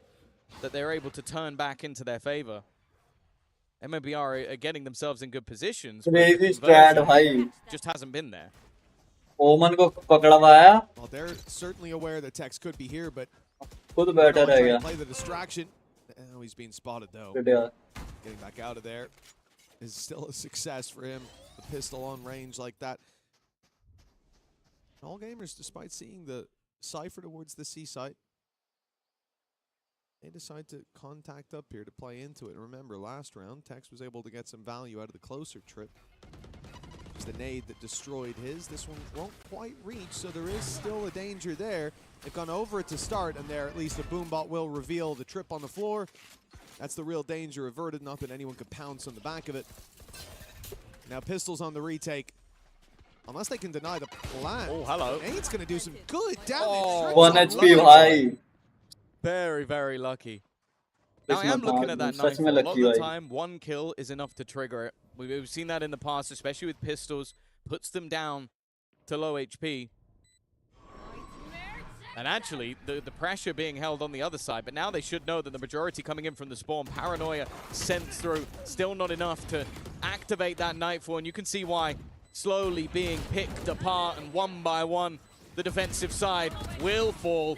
that they're able to turn back into their favor. MIBR are getting themselves in good positions, but the crazy straight भाई conversion just hasn't been there. ओमन को पकड़वाया Well, they're certainly aware that Tex could be here, but खुद बैठा रह trying गया to play the distraction. Oh, he's being spotted though. Good, yeah. Getting back out of there is still a success for him. The pistol on range like that. All gamers, despite seeing the Cypher towards the C site, they decide to contact up here to play into it. Remember, last round, Tex was able to get some value out of the closer trip. It's the nade that destroyed his. This one won't quite reach, so there is still a danger there. They've gone over it to start, and there at least the boombot will reveal the trip on the floor. That's the real danger averted, not that anyone could pounce on the back of it. Now pistols on the retake. Unless they can deny the plant. Oh, hello. Nade's going to do some good damage. Oh, Trips 1 on HP Logitech. भाई Very, very lucky. Now, I इसमें am looking at that such knife. में A lot lucky of the भाई time, 1 kill is enough to trigger it. We've seen that in the past, especially with pistols. Puts them down to low HP. And actually, the pressure being held on the other side. But now they should know that the majority coming in from the spawn. Paranoia sent through. Still not enough to activate that Nightfall. And you can see why. Slowly being picked apart, and one by one, the defensive side will fall.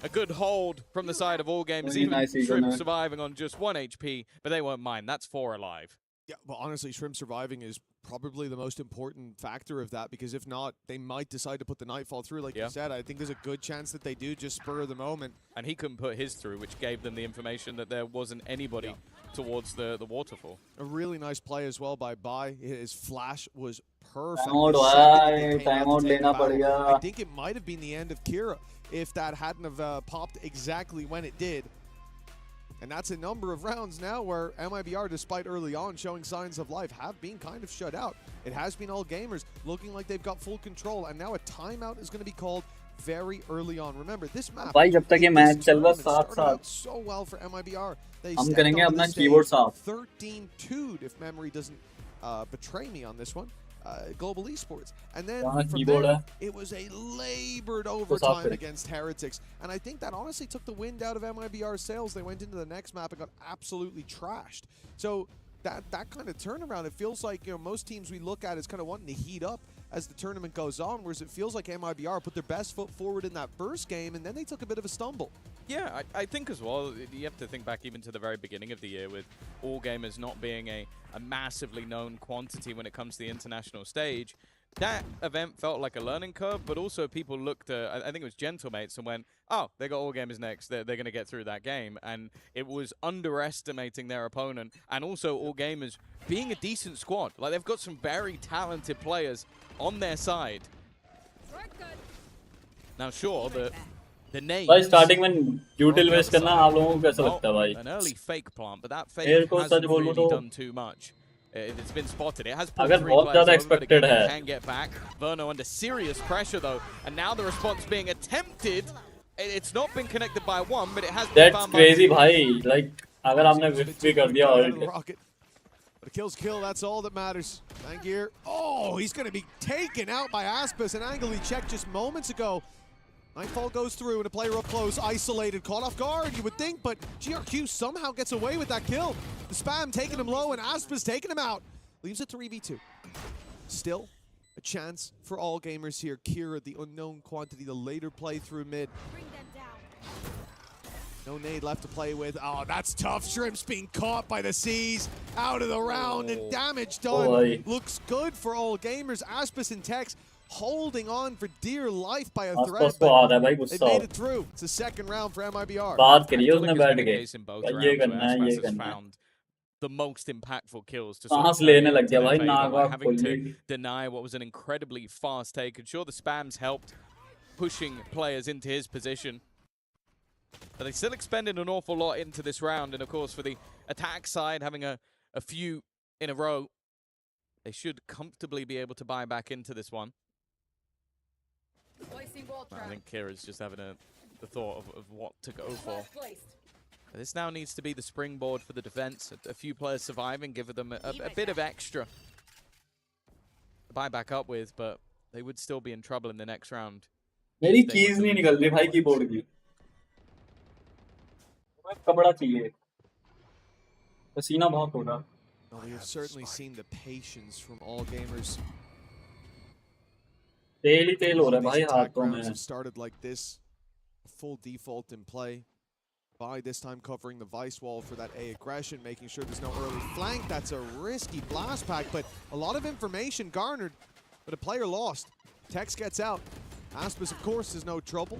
a good hold from the side of all games. Really Even nice eagle Shrimp there. surviving on just 1 HP, but they won't mind. That's 4 alive. Yeah, but honestly, Shrimp surviving is probably the most important factor of that, because if not, they might decide to put the Nightfall through. Like you said, I think there's a good chance that they do, just spur of the moment. And he couldn't put his through, which gave them the information that there wasn't anybody towards the waterfall. A really nice play as well by Bai. His flash was perfect. Timeout The second that they bhai, came out to timeout take the lena battle, padega. I think it might have been the end of Kira if that hadn't have popped exactly when it did. And that's a number of rounds now where MIBR, despite early on showing signs of life, have been kind of shut out. It has been all gamers looking like they've got full control, and now a timeout is going to be called very early on. Remember, this map भाई जब तक ये match चल रहा साथ started out साथ so well for MIBR. They हम stepped करेंगे onto अपना the stage कीबोर्ड साफ 13-2'd if memory doesn't betray me on this one. Global Esports. And then यहाँ from कीबोर्ड there, है it was a labored साफ overtime करें against Heretics. And I think that honestly took the wind out of MIBR's sails. They went into the next map and got absolutely trashed. So that kind of turnaround, it feels like, you know, most teams we look at is kind of wanting to heat up as the tournament goes on, whereas it feels like MIBR put their best foot forward in that first game, and then they took a bit of a stumble. Yeah, I think as well, you have to think back even to the very beginning of the year with all gamers not being a massively known quantity when it comes to the international stage. That event felt like a learning curve, but also people looked at, I think it was Gentlemates, and went, oh, they got all gamers next, they're going to get through that game. And it was underestimating their opponent, and also all gamers being a decent squad. Like, they've got some very talented players on their side. Now, sure, the names... भाई starting में ड्यूटिल waste करना आप लोगों को कैसा लगता है भाई An early fake plant, but that fake मेरे को hasn't सच बोलूं really तो done too much. It's been spotted. It has pulled अगर 3 बहुत players ज़्यादा over, but expected again, है they can get back. Verno under serious pressure though, and now the response being attempted. It's not been connected by one, but it has been That's found crazy by भाई like अगर आपने विफ्ट भी कर दिया और But a kill's kill, that's all that matters. Angir, oh, he's going to be taken out by Aspis, and Angle he checked just moments ago. Nightfall goes through, and a player up close, isolated, caught off guard, you would think, but GRQ somehow gets away with that kill. The spam taking him low, and Aspis taking him out. Leaves it 3v2. Still, a chance for all gamers here. Kira, the unknown quantity, the later play through mid. No nade left to play with. Oh, that's tough. Shrimp's being caught by the seas. Out of the round, and damage done. Looks good for all gamers. Aspis and Tex holding on for dear life by a thread. They made it through. It's the second round for MIBR. बात करिए उसने it's बैठ been the के case in both ये rounds करना where है ये Aspis has करना है found the most impactful kills to सांस play लेने लग into गया their भाई favor, knock like walk having खोल to ली deny what was an incredibly fast take. And sure, the spams helped pushing players into his position. But they still expended an awful lot into this round. And of course, for the attack side, having a few in a row, they should comfortably be able to buy back into this one. I think Kira's just having the thought of what to go for. This now needs to be the springboard for the defense. A few players surviving, give them a bit of extra to buy back up with, but they would still be in trouble in the next round. मेरी keys नहीं निकल रही भाई keyboard की कपड़ा चाहिए पसीना बहुत हो रहा Well, we have certainly seen the patience from all gamers. तेल ही तेल हो रहा है भाई These attack हाथों rounds में have started like this. A full default in play. By this time covering the vice wall for that A aggression, making sure there's no early flank. That's a risky blast pack, but a lot of information garnered, but a player lost. Tex gets out. Aspis, of course, is no trouble.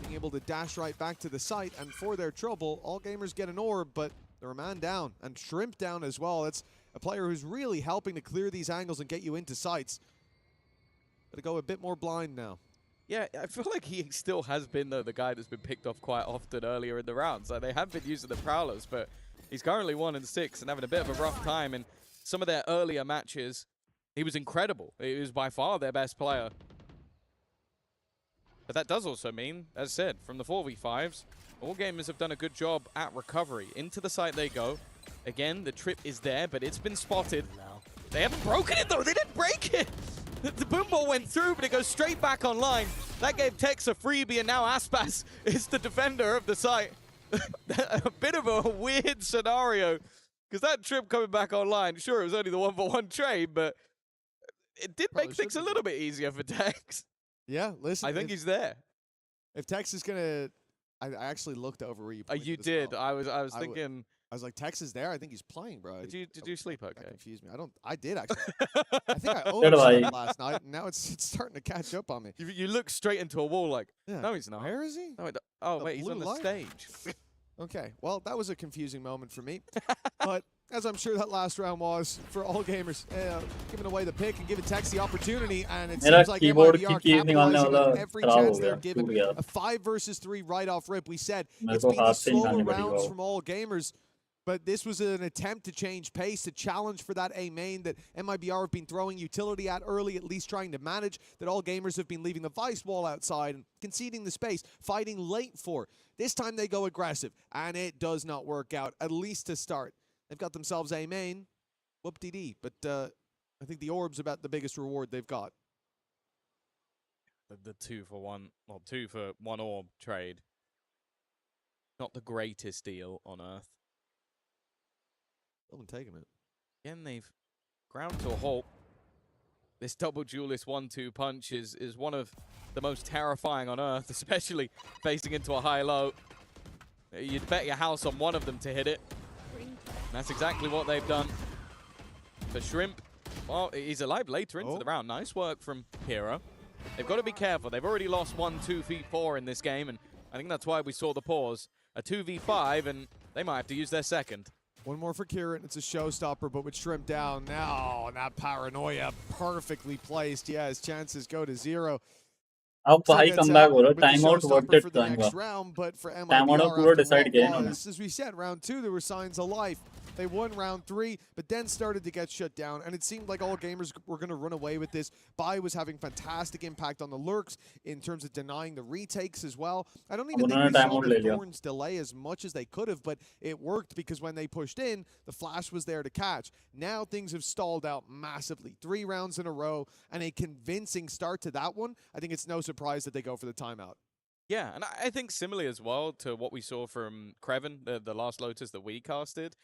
Being able to dash right back to the site, and for their trouble, all gamers get an orb, but they're a man down, and Shrimp down as well. That's a player who's really helping to clear these angles and get you into sites. Gotta go a bit more blind now. Yeah, I feel like he still has been, though, the guy that's been picked off quite often earlier in the rounds. Like, they have been using the Prowlers, but he's currently 1-6 and having a bit of a rough time. In some of their earlier matches, he was incredible. He was by far their best player. But that does also mean, as said, from the 4v5s, all gamers have done a good job at recovery. Into the site they go. Again, the trip is there, but it's been spotted. They haven't broken it, though. They didn't break it. The boom ball went through, but it goes straight back online. That gave Tex a freebie, and now Aspas is the defender of the site. A bit of a weird scenario, because that trip coming back online, sure, it was only the 1-for-1 trade, but it did make things a little bit easier for Tex. Yeah, listen. I think he's there. If Tex is going to I actually looked over where you pointed You as did. well. I was thinking. I was like, Tex is there. I think he's playing, bro. Did you sleep That okay? confused me. I did actually. I think I Good overslept bhai. last night, and now it's starting to catch up on me. You look straight into a wall like, Yeah. no, he's not. Where is he? No, oh, The wait, he's blue on the light? stage. Okay, well, that was a confusing moment for me. But as I'm sure that last round was for all gamers, giving away the pick and giving Tex the opportunity, and it मेरा seems like keyboard MIBR की keys निकालने capitalizing वाला on every खराब हो chance गया, they're टूट given. गया. A 5 versus 3 right off rip. We said मेरे it's को been हाथ these से slower निकालनी पड़ेगी rounds वो. from all gamers. But this was an attempt to change pace, to challenge for that A main that MIBR have been throwing utility at early, at least trying to manage, that all gamers have been leaving the Vice wall outside and conceding the space, fighting late for. This time they go aggressive, and it does not work out, at least to start. They've got themselves A main, whoop-dee-dee, but I think the orb's about the biggest reward they've got. The 2 for 1, well, 2 for 1 orb trade. Not the greatest deal on earth. Still been taking it. Again, they've ground to a halt. This double duelist 1-2 punch is one of the most terrifying on earth, especially facing into a high-low. You'd bet your house on one of them to hit it. And that's exactly what they've done. For Shrimp, well, he's alive later into the round. Nice work from Hero. They've got to be careful. They've already lost 1 2v4 in this game, and I think that's why we saw the pause. A 2v5, and they might have to use their second. One more for Kieran. It's a showstopper, but with Shrimp down now, and that paranoia perfectly placed. Yeah, his chances go to 0. अब भाई comeback हो रहा है. With the Time out showstopper worth for it the time next का. round, but for Time out MIBR, पूरा after decide what किया इन्होंने. was, as we said, round 2, there were signs of life. They won round 3, but then started to get shut down, and it seemed like all gamers were going to run away with this. Bai was having fantastic impact on the lurks in terms of denying the retakes as well. I don't even think we saw the Thorns delay as much as they could have, but it worked because when they pushed in, the flash was there to catch. Now things have stalled out massively. 3 rounds in a row, and a convincing start to that one. I think it's no surprise that they go for the timeout. Yeah, and I think similarly as well to what we saw from Creven, the last Lotus that we casted,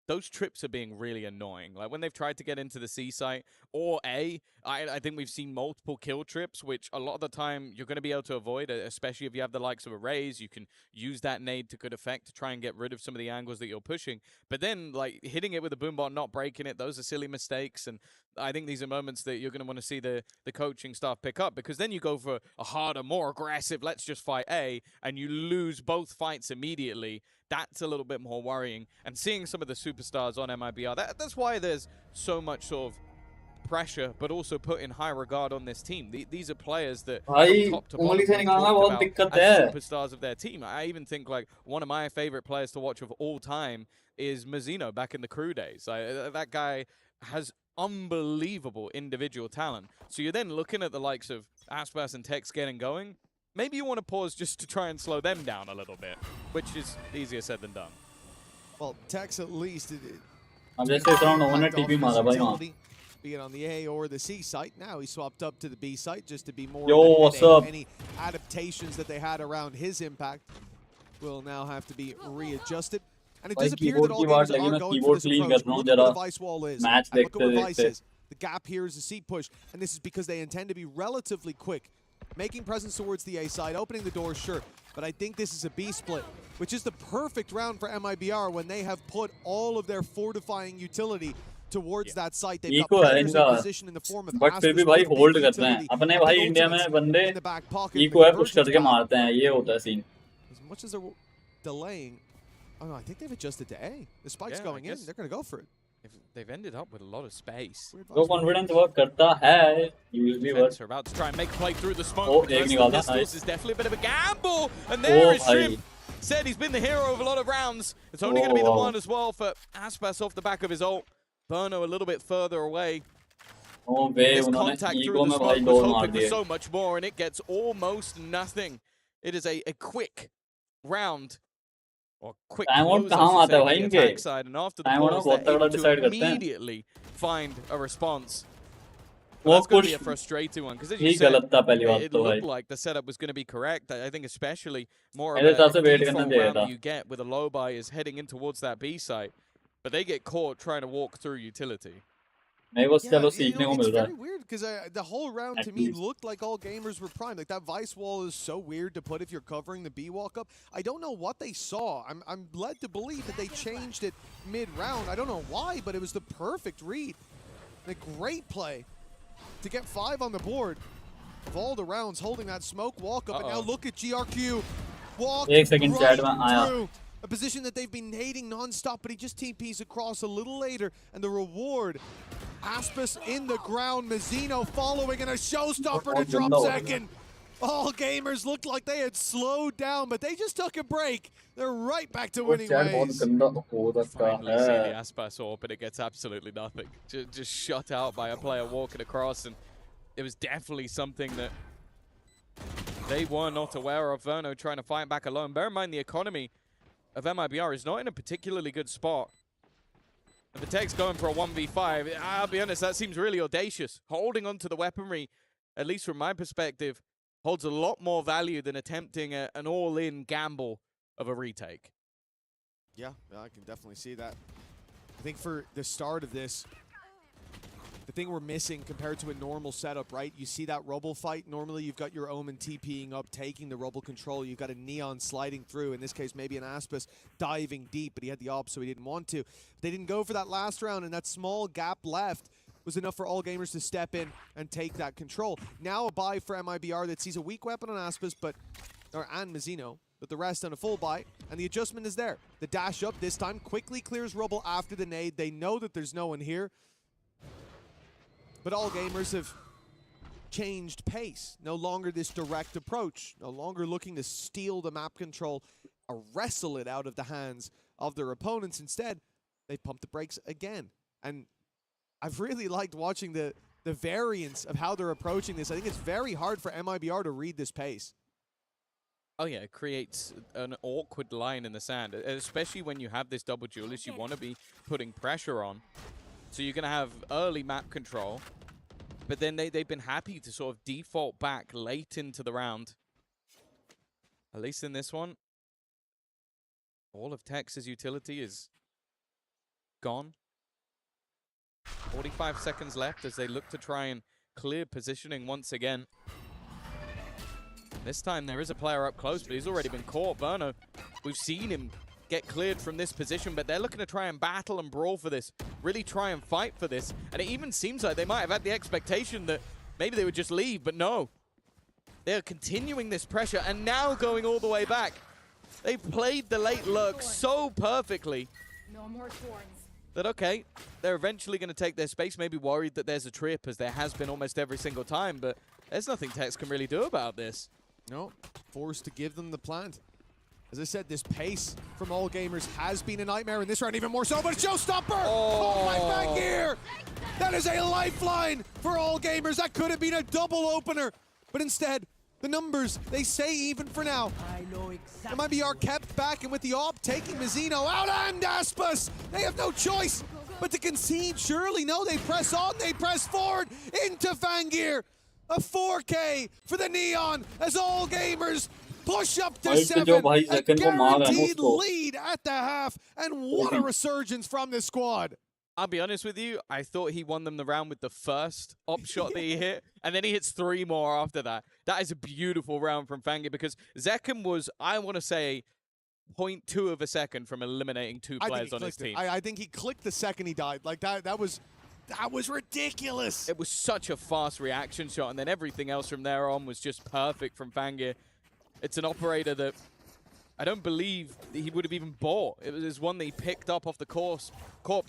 those trips are being really annoying. Like when they've tried to get into the C site or A, I think we've seen multiple kill trips, which a lot of the time you're going to be able to avoid, especially if you have the likes of a Raze. You can use that nade to good effect to try and get rid of some of the angles that you're pushing. But then, like, hitting it with a boombot, not breaking it, those are silly mistakes. And I think these are moments that you're going to want to see the coaching staff pick up, because then you go for a harder, more aggressive, let's just fight A, and you lose both fights immediately. That's a little bit more worrying. And seeing some of the superstars on MIBR, that's why there's so much sort of pressure, but also put in high regard on this team. These are players that from top to bottom we talked about as superstars of their team. I even think like one of my favorite players to watch of all time is Mazzino back in the crew days. That guy has unbelievable individual talent. So you're then looking at the likes of Aspas and Tex getting going. Maybe you want to pause just to try and slow them down a little bit, which is easier said than done. Well, Tex at least अब जैसे इस round oven ने TP मारा भाई वहाँ. be it on the A or the C site. Now he swapped up to the B site just to be more Yo, what's up? Any adaptations that they had around his impact will now have to be readjusted. And it does appear that all gamers are going for this approach. Look at what the Vice wall is. And look at what Vice is. The gap here is a seat push, and this is because they intend to be relatively quick. Making presence towards the A side, opening the door, sure. But I think this is a B split, which is the perfect round for MIBR when they have put all of their fortifying utility towards that site. They've got players in position in the form of but फिर भी भाई hold करते हैं अपने भाई India में बंदे eco है पुश करके मारते हैं ये होता है scene. As much as they're delaying, oh no, I think they've adjusted to A. The spike's going in, they're going to go for it. They've ended up with a lot of space. तो confidence work करता है. Usually works. Are about to try and make a play through the smoke. Oh, एक निकाला. This is definitely a bit of a gamble. And there is Shrimp. Said he's been the hero of a lot of rounds. It's only going to be the one as well for Aspas off the back of his ult. Burno a little bit further away. This contact through the smoke was hoping for so much more, and it gets almost nothing. It is a quick round. Or quick close, I should say, on the attack side, and after the pause, they're able to immediately find a response. Well, that's going to be a frustrating one, because as you said, it looked like the setup was going to be correct. I think especially more of a default round that you get with a low buy is heading in towards that B site. But they get caught trying to walk through utility. मेरे को Yeah, चलो you सीखने know, को it's मिल रहा very है weird because the whole round At to me least. looked like all gamers were primed. Like that Vice wall is so weird to put if you're covering the B walk up. I don't know what they saw. I'm led to believe that they changed it mid-round. I don't know why, but it was the perfect read. A great play to get 5 on the board of all the rounds holding that smoke walk up. And now look at GRQ walk एक second chat में आया through a position that they've been hating non-stop, but he just TPs across a little later. And the reward, Aspis in the ground, Mizzino following, and a showstopper to drop second. All gamers looked like they had slowed down, but they just took a break. They're right back to winning chat बहुत ways. गंदा हो सकता Finally see the है Aspas orb, but it gets absolutely nothing. Just shut out by a player walking across, and it was definitely something that they were not aware of. Verno trying to fight back alone. Bear in mind the economy of MIBR is not in a particularly good spot. And the tech's going for a 1v5. I'll be honest, that seems really audacious. Holding onto the weaponry, at least from my perspective, holds a lot more value than attempting an all-in gamble of a retake. Yeah, I can definitely see that. I think for the start of this, the thing we're missing compared to a normal setup, right? You see that Rubble fight. Normally you've got your Omen TPing up, taking the Rubble control. You've got a Neon sliding through. In this case, maybe an Aspis diving deep, but he had the op, so he didn't want to. They didn't go for that last round, and that small gap left was enough for all gamers to step in and take that control. Now a buy for MIBR that sees a weak weapon on Aspis, and Mizzino, but the rest on a full buy, and the adjustment is there. The dash up this time quickly clears Rubble after the nade. They know that there's no one here. But all gamers have changed pace. No longer this direct approach. No longer looking to steal the map control or wrestle it out of the hands of their opponents. Instead, they pump the brakes again. And I've really liked watching the variance of how they're approaching this. I think it's very hard for MIBR to read this pace. Oh yeah, it creates an awkward line in the sand, especially when you have this double duelist. You want to be putting pressure on. So you're going to have early map control, but then they've been happy to sort of default back late into the round. At least in this one, all of Tex's utility is gone. 45 seconds left as they look to try and clear positioning once again. This time there is a player up close, but he's already been caught. Verno, we've seen him get cleared from this position, but they're looking to try and battle and brawl for this, really try and fight for this. And it even seems like they might have had the expectation that maybe they would just leave, but no. They're continuing this pressure and now going all the way back. They've played the late lurk so perfectly that, okay, they're eventually going to take their space, maybe worried that there's a trip, as there has been almost every single time, but there's nothing Tex can really do about this. No, forced to give them the plant. As I said, this pace from all gamers has been a nightmare in this round, even more so, but showstopper! Oh my back here! That is a lifeline for all gamers. That could have been a double opener, but instead, the numbers, they say even for now. MIBR kept back, and with the op taking Mizzino out and Aspis, they have no choice but to concede. Surely, no, they press on, they press forward into Fangir. A 4K for the Neon as all gamers push up to 7. A guaranteed lead at the half, and what a resurgence from this squad. I'll be honest with you, I thought he won them the round with the first op shot that he hit, and then he hits 3 more after that. That is a beautiful round from Fangir, because Zekum was, I want to say, 0.2 of a second from eliminating 2 players on his team. I think he clicked the second he died. Like, that was ridiculous. It was such a fast reaction shot, and then everything else from there on was just perfect from Fangir. It's an operator that I don't believe he would have even bought. It was one that he picked up off the corpse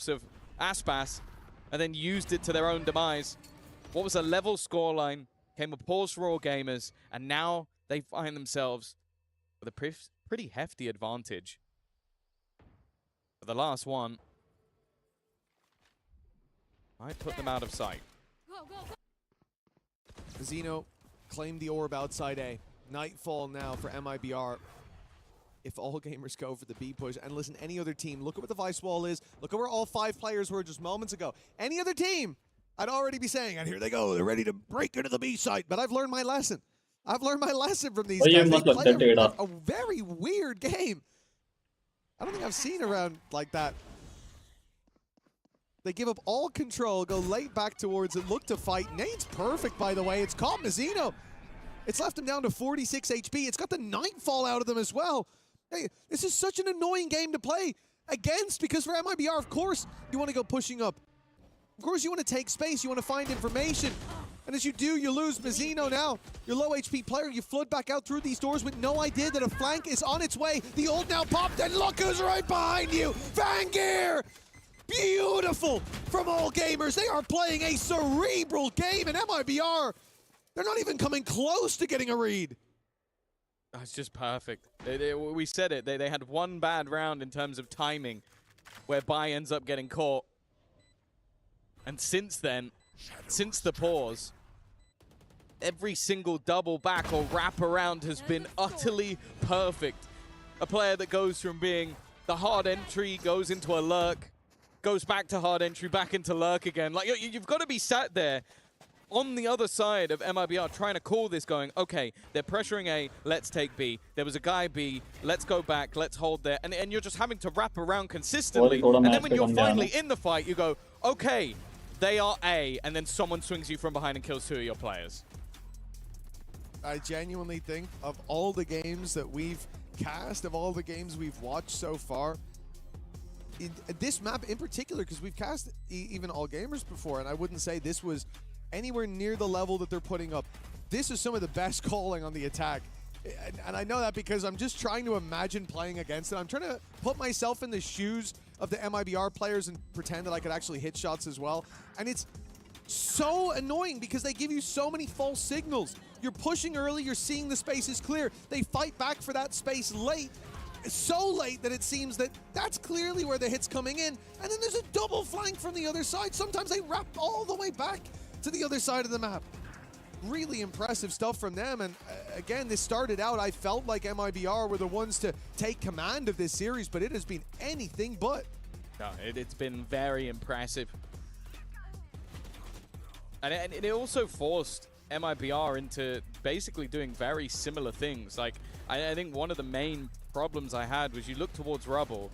of Aspas and then used it to their own demise. What was a level scoreline, came a pause for all gamers, and now they find themselves with a pretty hefty advantage. For the last one, might put them out of sight. Mizzino claimed the orb outside A. Nightfall now for MIBR. If all gamers go for the B push, and listen, any other team, look at what the Vice wall is. Look at where all 5 players were just moments ago. Any other team, I'd already be saying, and here they go, they're ready to break into the B site. But I've learned my lesson. I've learned my lesson from these guys. They play a very weird game. I don't think I've seen a round like that. They give up all control, go late back towards it, look to fight. Nate's perfect, by the way. It's caught Mazzino. It's left him down to 46 HP. It's got the Nightfall out of them as well. Hey, this is such an annoying game to play against because for MIBR, of course, you want to go pushing up. Of course, you want to take space. You want to find information. And as you do, you lose Mazzino now. Your low HP player, you flood back out through these doors with no idea that a flank is on its way. The ult now popped, and look who's right behind you. Vangear! Beautiful from All Gamers. They are playing a cerebral game, and MIBR, they're not even coming close to getting a read. That's just perfect. We said it. They had one bad round in terms of timing where Bai ends up getting caught. And since then, since the pause, every single double back or wrap around has been utterly perfect. A player that goes from being the hard entry, goes into a lurk, goes back to hard entry, back into lurk again. Like, you've got to be sat there on the other side of MIBR trying to call this going, okay, they're pressuring A, let's take B. There was a guy B, let's go back, let's hold there. And you're just having to wrap around consistently. And then when you're finally in the fight, you go, okay, they are A, and then someone swings you from behind and kills 2 of your players. I genuinely think of all the games that we've cast, of all the games we've watched so far, this map in particular, because we've cast even All Gamers before, and I wouldn't say this was anywhere near the level that they're putting up. This is some of the best calling on the attack. And I know that because I'm just trying to imagine playing against it. I'm trying to put myself in the shoes of the MIBR players and pretend that I could actually hit shots as well. And it's so annoying because they give you so many false signals. You're pushing early, you're seeing the space is clear. They fight back for that space late. So late that it seems that that's clearly where the hit's coming in. And then there's a double flank from the other side. Sometimes they wrap all the way back to the other side of the map. Really impressive stuff from them. And again, this started out, I felt like MIBR were the ones to take command of this series, but it has been anything but. No, it's been very impressive. And it also forced MIBR into basically doing very similar things. Like, I think one of the main problems I had was you look towards rubble.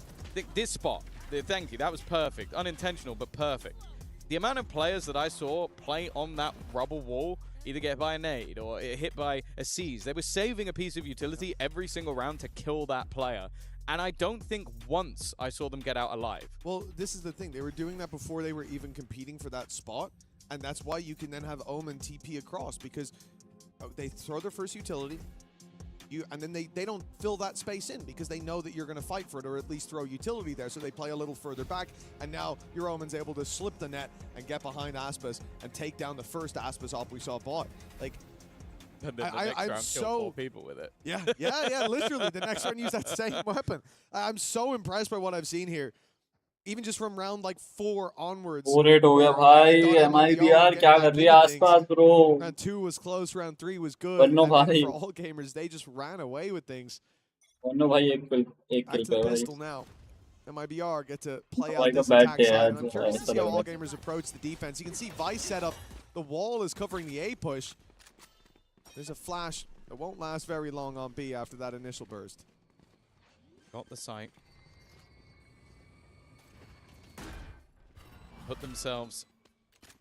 This spot, thank you, that was perfect. Unintentional, but perfect. The amount of players that I saw play on that rubble wall, either get by a nade or hit by a seize, they were saving a piece of utility every single round to kill that player. And I don't think once I saw them get out alive. Well, this is the thing. They were doing that before they were even competing for that spot. And that's why you can then have Omen TP across, because they throw their first utility, and then they don't fill that space in because they know that you're going to fight for it or at least throw utility there. So they play a little further back, and now your Omen's able to slip the net and get behind Aspas and take down the first Aspas op we saw bought. Like, And then the next round kill 4 people with it. Yeah, literally. The next round use that same weapon. I'm so impressed by what I've seen here. Even just from round like 4 onwards. Rate हो गया भाई MIBR क्या कर रही है आसपास bro. Round 2 was close, round 3 was good. But no And भाई. for All Gamers, they just ran away with things. No भाई एक kill Back to the पे pistol now. MIBR get to play out Like this a bad attack day, side. And I'm yeah, curious to it's see how a All little Gamers approach the defense. You can see Vice set up. The wall is covering the A push. There's a flash that won't last very long on B after that initial burst. Got the sight. Put themselves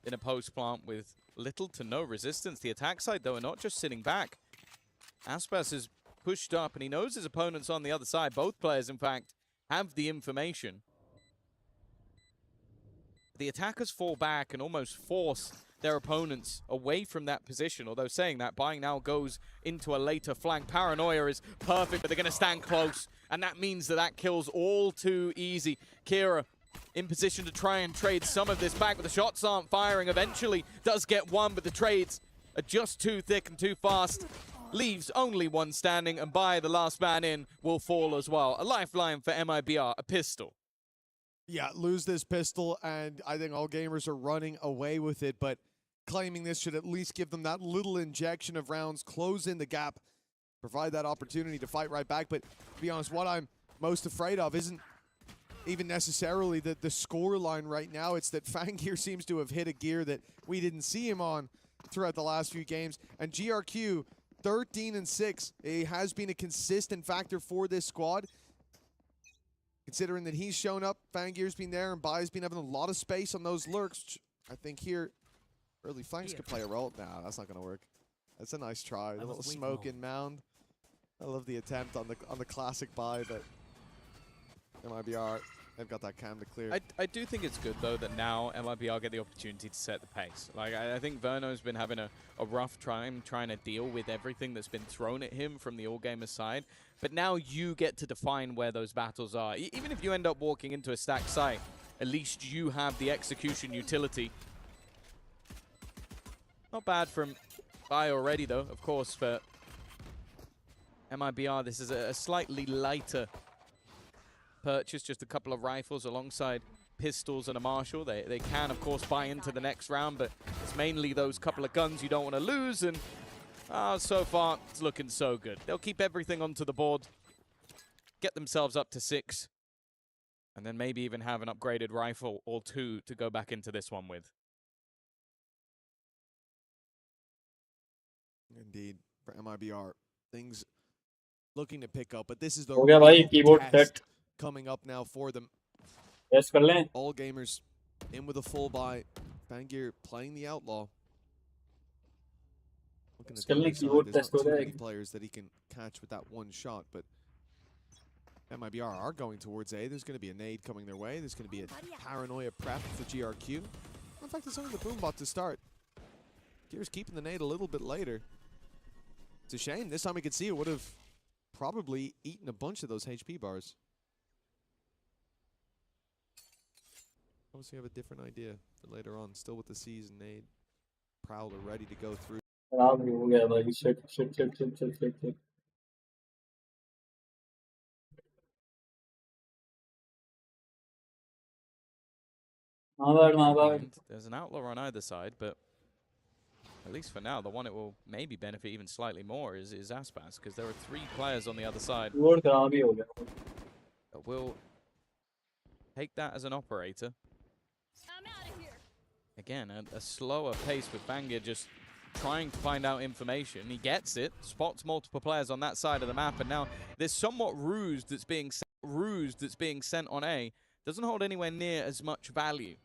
in a post plant with little to no resistance. The attack side, though, are not just sitting back. Aspas is pushed up, and he knows his opponent's on the other side. Both players, in fact, have the information. The attackers fall back and almost force their opponents away from that position. Although saying that, Buying now goes into a later flank. Paranoia is perfect, but they're going to stand close. And that means that kills all too easy. Kira in position to try and trade some of this back, but the shots aren't firing. Eventually does get one, but the trades are just too thick and too fast. Leaves only one standing, and Bai, the last man in, will fall as well. A lifeline for MIBR, a pistol. Yeah, lose this pistol, and I think All Gamers are running away with it, but claiming this should at least give them that little injection of rounds, close in the gap, provide that opportunity to fight right back. But to be honest, what I'm most afraid of isn't even necessarily the score line right now. It's that Fangir seems to have hit a gear that we didn't see him on throughout the last few games. And GRQ, 13-6, he has been a consistent factor for this squad. Considering that he's shown up, Fangir's been there, and Bai's been having a lot of space on those lurks. I think here, early flanks could play a role. Nah, that's not going to work. That's a nice try. A little smoke in mound. I love the attempt on the classic Bai, but MIBR, they've got that cam to clear. I do think it's good, though, that now MIBR get the opportunity to set the pace. Like, I think Verno's been having a rough time trying to deal with everything that's been thrown at him from the all-gamer side. But now you get to define where those battles are. Even if you end up walking into a stacked site, at least you have the execution utility. Not bad from Bai already, though, of course, for MIBR. This is a slightly lighter purchase, just a couple of rifles alongside pistols and a Marshall. They can, of course, buy into the next round, but it's mainly those couple of guns you don't want to lose, and so far, it's looking so good. They'll keep everything onto the board, get themselves up to 6, and then maybe even have an upgraded rifle or 2 to go back into this one with. Indeed, for MIBR, things looking to pick up, but this is the हो गया भाई real keyboard test set coming up now for them. Test कर लें All gamers in with a full buy. Fangir playing the outlaw. Looking at the other side, keyboard there's test not हो too रहा many है players that he can catch with that one shot, but MIBR are going towards A. There's going to be a nade coming their way. There's going to be a paranoia prep for GRQ. In fact, it's only the boombot to start. Gear's keeping the nade a little bit later. It's a shame. This time we could see it would have probably eaten a bunch of those HP bars. Obviously have a different idea for later on. Still with the season nade. Prowler ready to go through. खराब नहीं हो गया भाई shit shit shit shit shit shit shit my bad And there's an outlaw on either side, but at least for now, the one it will maybe benefit even slightly more is Aspas, because there are 3 players on the other side keyboard खराब ही हो गया that will take that as an operator. Again, a slower pace with Bangir just trying to find out information. He gets it, spots multiple players on that side of the map, and now there's somewhat ruse that's being sent on A. Doesn't hold anywhere near as much value.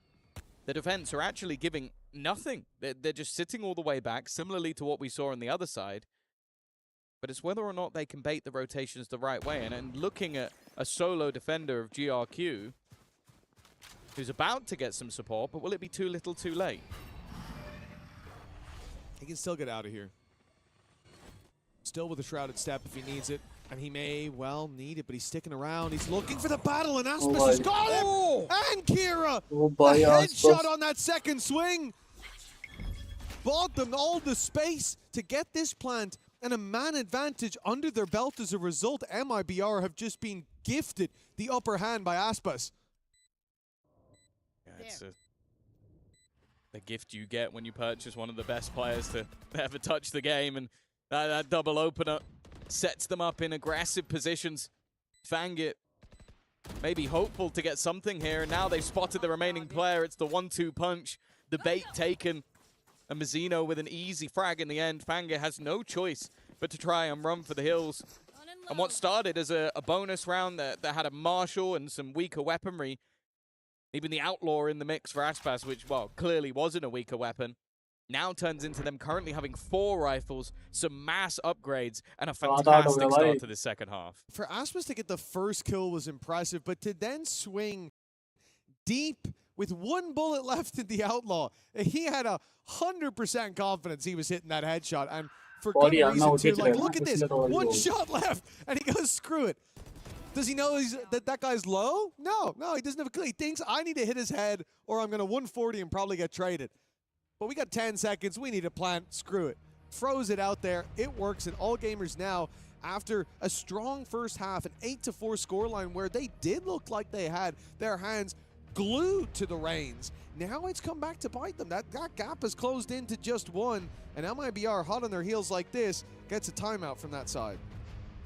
The defense are actually giving nothing. They're just sitting all the way back, similarly to what we saw on the other side. But it's whether or not they can bait the rotations the right way. And looking at a solo defender of GRQ, who's about to get some support, but will it be too little too late? He can still get out of here. Still with a shrouded step if he needs it. And he may well need it, but he's sticking around. He's looking for the battle, and Aspas has got him! And Kira! A headshot on that second swing! Bought them all the space to get this plant and a man advantage under their belt as a result. MIBR have just been gifted the upper hand by Aspas. Yeah, it's the gift you get when you purchase one of the best players to ever touch the game, and that double opener sets them up in aggressive positions. Fangir maybe hopeful to get something here, and now they've spotted the remaining player. It's the 1-2 punch, the bait taken, and Mazzino with an easy frag in the end. Fangir has no choice but to try and run for the hills. And what started as a bonus round that had a Marshall and some weaker weaponry, even the Outlaw in the mix for Aspas, which, well, clearly wasn't a weaker weapon, now turns into them currently having 4 rifles, some mass upgrades, and a fantastic start to the second half. For Aspas to get the first kill was impressive, but to then swing deep with 1 bullet left in the Outlaw, he had 100% confidence he was hitting that headshot, and for good reason too. Like, look at this, 1 shot left, and he goes, screw it. Does he know that guy's low? No, he doesn't have a clue. He thinks, I need to hit his head, or I'm going to 140 and probably get traded. But we got 10 seconds. We need a plant. Screw it. Throws it out there. It works. And all gamers now, after a strong first half, an 8-4 scoreline where they did look like they had their hands glued to the reins. Now it's come back to bite them. That gap has closed into just 1. And MIBR, hot on their heels like this, gets a timeout from that side.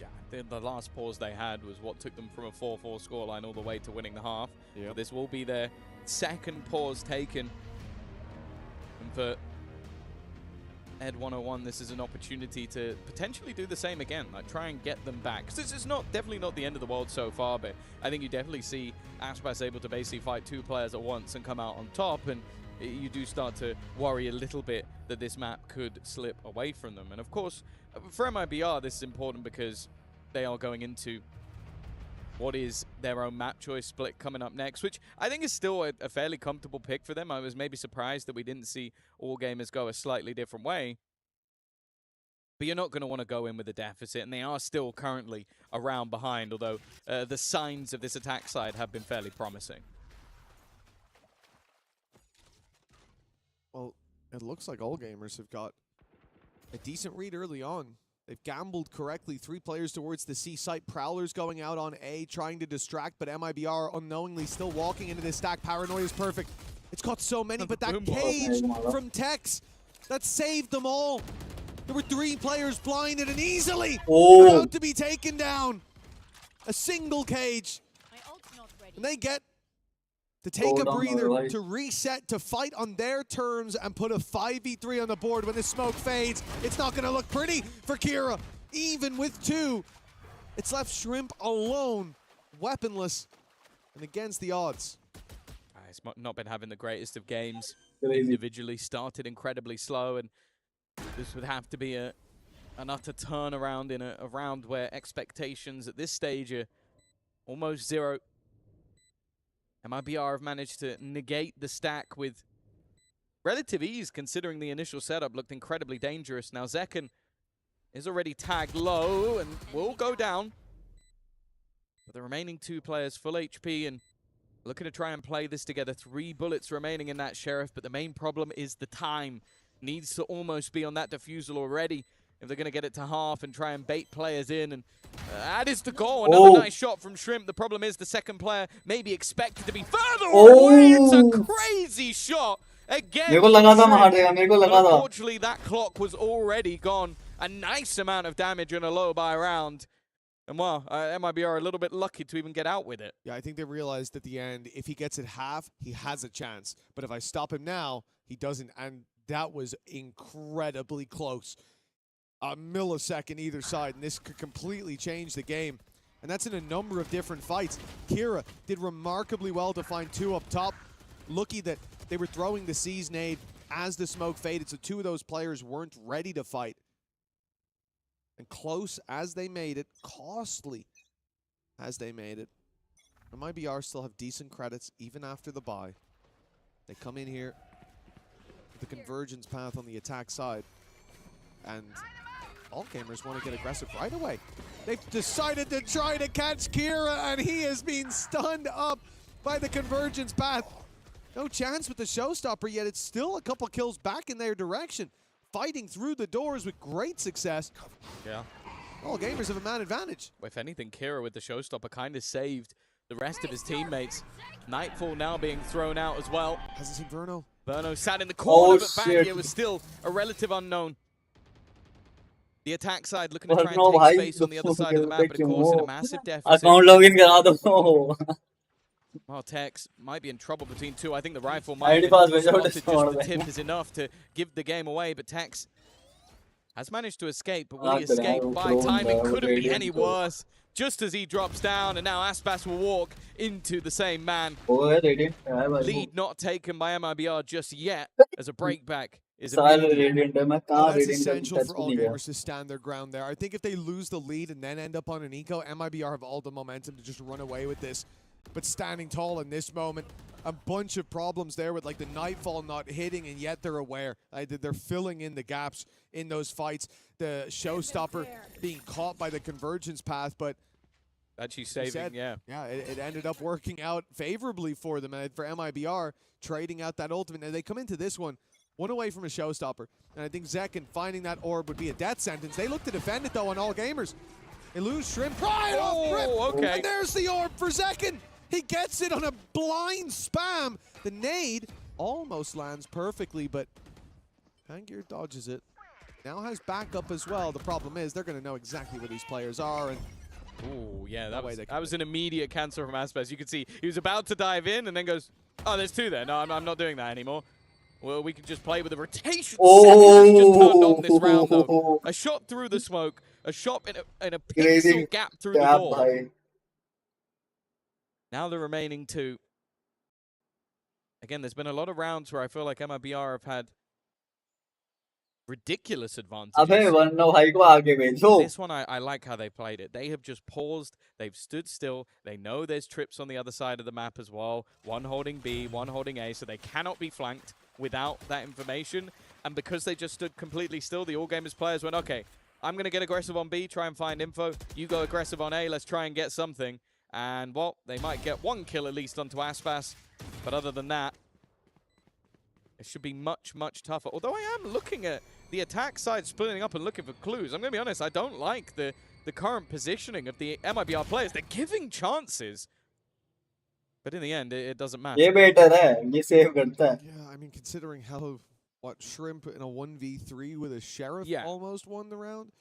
Yeah, the last pause they had was what took them from a 4-4 scoreline all the way to winning the half. Yep. This will be their second pause taken. And for Ed 101, this is an opportunity to potentially do the same again, like try and get them back. Because this is definitely not the end of the world so far, but I think you definitely see Aspas able to basically fight 2 players at once and come out on top, and you do start to worry a little bit that this map could slip away from them. And of course, for MIBR, this is important because they are going into what is their own map choice split coming up next, which I think is still a fairly comfortable pick for them. I was maybe surprised that we didn't see all gamers go a slightly different way. But you're not going to want to go in with a deficit, and they are still currently around behind, although the signs of this attack side have been fairly promising. Well, it looks like all gamers have got a decent read early on. They've gambled correctly. 3 players towards the C site. Prowler's going out on A, trying to distract, but MIBR unknowingly still walking into this stack. Paranoia is perfect. It's got so many, but that cage from Tex, that saved them all. There were 3 players blinded and easily about to be taken down. A single cage. And they get to take a breather, to reset, to fight on their terms, and put a 5v3 on the board when the smoke fades. It's not going to look pretty for Kira, even with 2. It's left Shrimp alone, weaponless, and against the odds. It's not been having the greatest of games. Individually started incredibly slow, and this would have to be an utter turnaround in a round where expectations at this stage are almost 0. MIBR have managed to negate the stack with relative ease, considering the initial setup looked incredibly dangerous. Now Zekken is already tagged low and will go down. But the remaining 2 players full HP and looking to try and play this together. 3 bullets remaining in that Sheriff, but the main problem is the time. Needs to almost be on that defusal already if they're going to get it to half and try and bait players in. And that is the goal. Another nice shot from Shrimp. The problem is the second player may be expected to be further away. It's a crazy shot. Again, unfortunately, that clock was already gone. A nice amount of damage in a low buy round. And well, MIBR are a little bit lucky to even get out with it. Yeah, I think they realized at the end, if he gets it half, he has a chance. But if I stop him now, he doesn't. And that was incredibly close. A millisecond either side, and this could completely change the game. And that's in a number of different fights. Kira did remarkably well to find 2 up top. Lucky that they were throwing the C's nade as the smoke faded, so 2 of those players weren't ready to fight. And close as they made it, costly as they made it. MIBR still have decent credits even after the bye. They come in here with the convergence path on the attack side. And all gamers want to get aggressive right away. They've decided to try to catch Kira, and he has been stunned up by the convergence path. No chance with the showstopper, yet it's still a couple kills back in their direction. Fighting through the doors with great success. Yeah. All gamers have a man advantage. If anything, Kira with the showstopper kind of saved the rest of his teammates. Nightfall now being thrown out as well. Hasn't seen Verno. Verno sat in the corner, but back here was still a relative unknown. The attack side looking to try and take space on the other side of the map, but of course in a massive deficit. Well, Tex might be in trouble between 2. I think the rifle might have been spotted. Just the tip is enough to give the game away, but Tex has managed to escape, but will he escape by timing? Couldn't be any worse. Just as he drops down, and now Aspas will walk into the same man. Lead not taken by MIBR just yet, as a breakback is immediate. That's essential for all gamers to stand their ground there. I think if they lose the lead and then end up on an eco, MIBR have all the momentum to just run away with this. But standing tall in this moment, a bunch of problems there with like the Nightfall not hitting, and yet they're aware. They're filling in the gaps in those fights. The showstopper being caught by the convergence path, but actually saving, yeah, it ended up working out favorably for them, and for MIBR trading out that ultimate. And they come into this one away from a showstopper, and I think Zekken finding that orb would be a death sentence. They look to defend it though on all gamers. They lose Shrimp right off rip, okay. And there's the orb for Zekken. He gets it on a blind spam. The nade almost lands perfectly, but Pangear dodges it. Now has backup as well. The problem is they're going to know exactly where these players are. And oh yeah, that was an immediate cancel from Aspas. You could see he was about to dive in and then goes, oh, there's 2 there. No, I'm not doing that anymore. Well, we can just play with the rotation. Seconds just turned on this round, though. A shot through the smoke, a shot in a pixel gap through the door. Now the remaining two. Again, there's been a lot of rounds where I feel like MIBR have had ridiculous advantages. This one, I like how they played it. They have just paused. They've stood still. They know there's trips on the other side of the map as well. One holding B, one holding A, so they cannot be flanked without that information. And because they just stood completely still, the All Gamers players went, okay, I'm going to get aggressive on B, try and find info. You go aggressive on A, let's try and get something. And, well, they might get one kill at least onto Aspas. But other than that, it should be much, much tougher. Although I am looking at the attack side splitting up and looking for clues. I'm going to be honest, I don't like the current positioning of the MIBR players. They're giving chances. But in the end, it doesn't matter. Yeah, I mean, considering how, Shrimp in a 1v3 with a Sheriff almost won the round,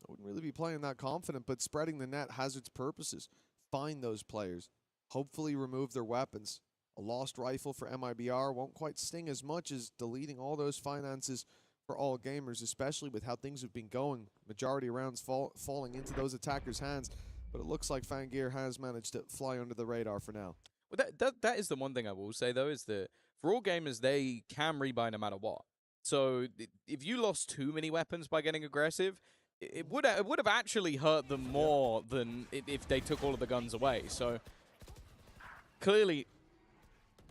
I wouldn't really be playing that confident, but spreading the net has its purposes. Find those players. Hopefully remove their weapons. A lost rifle for MIBR won't quite sting as much as deleting all those finances for All Gamers, especially with how things have been going. Majority of rounds falling into those attackers' hands. But it looks like Fangir has managed to fly under the radar for now. Well, that is the one thing I will say, though, is that for All Gamers, they can rebuy no matter what. So if you lost too many weapons by getting aggressive, it would have actually hurt them more than if they took all of the guns away. So clearly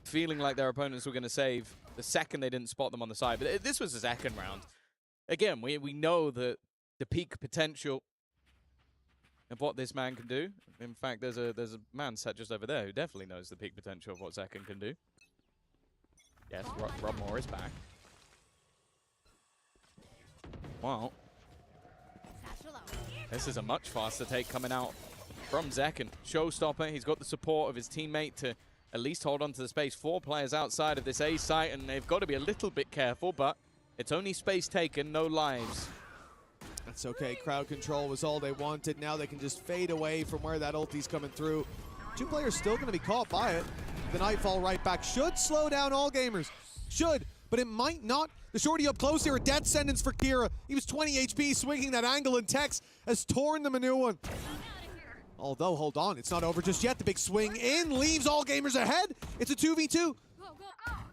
feeling like their opponents were going to save the second they didn't spot them on the side. But this was the second round. Again, we know that the peak potential of what this man can do. In fact, there's a man sat just over there who definitely knows the peak potential of what Zekken can do. Yes, Rob Moore is back. Well, this is a much faster take coming out from Zekken. Showstopper, he's got the support of his teammate to at least hold on to the space. 4 players outside of this A site, and they've got to be a little bit careful, but it's only space taken, no lives. That's okay. Crowd control was all they wanted. Now they can just fade away from where that ulti's coming through. 2 players still going to be caught by it. The Nightfall right back should slow down All Gamers. Should, but it might not. The shorty up close here, a death sentence for Kira. He was 20 HP, swinging that angle, and Tex has torn them a new one. Although, hold on, it's not over just yet. The big swing in leaves All Gamers ahead. It's a 2v2.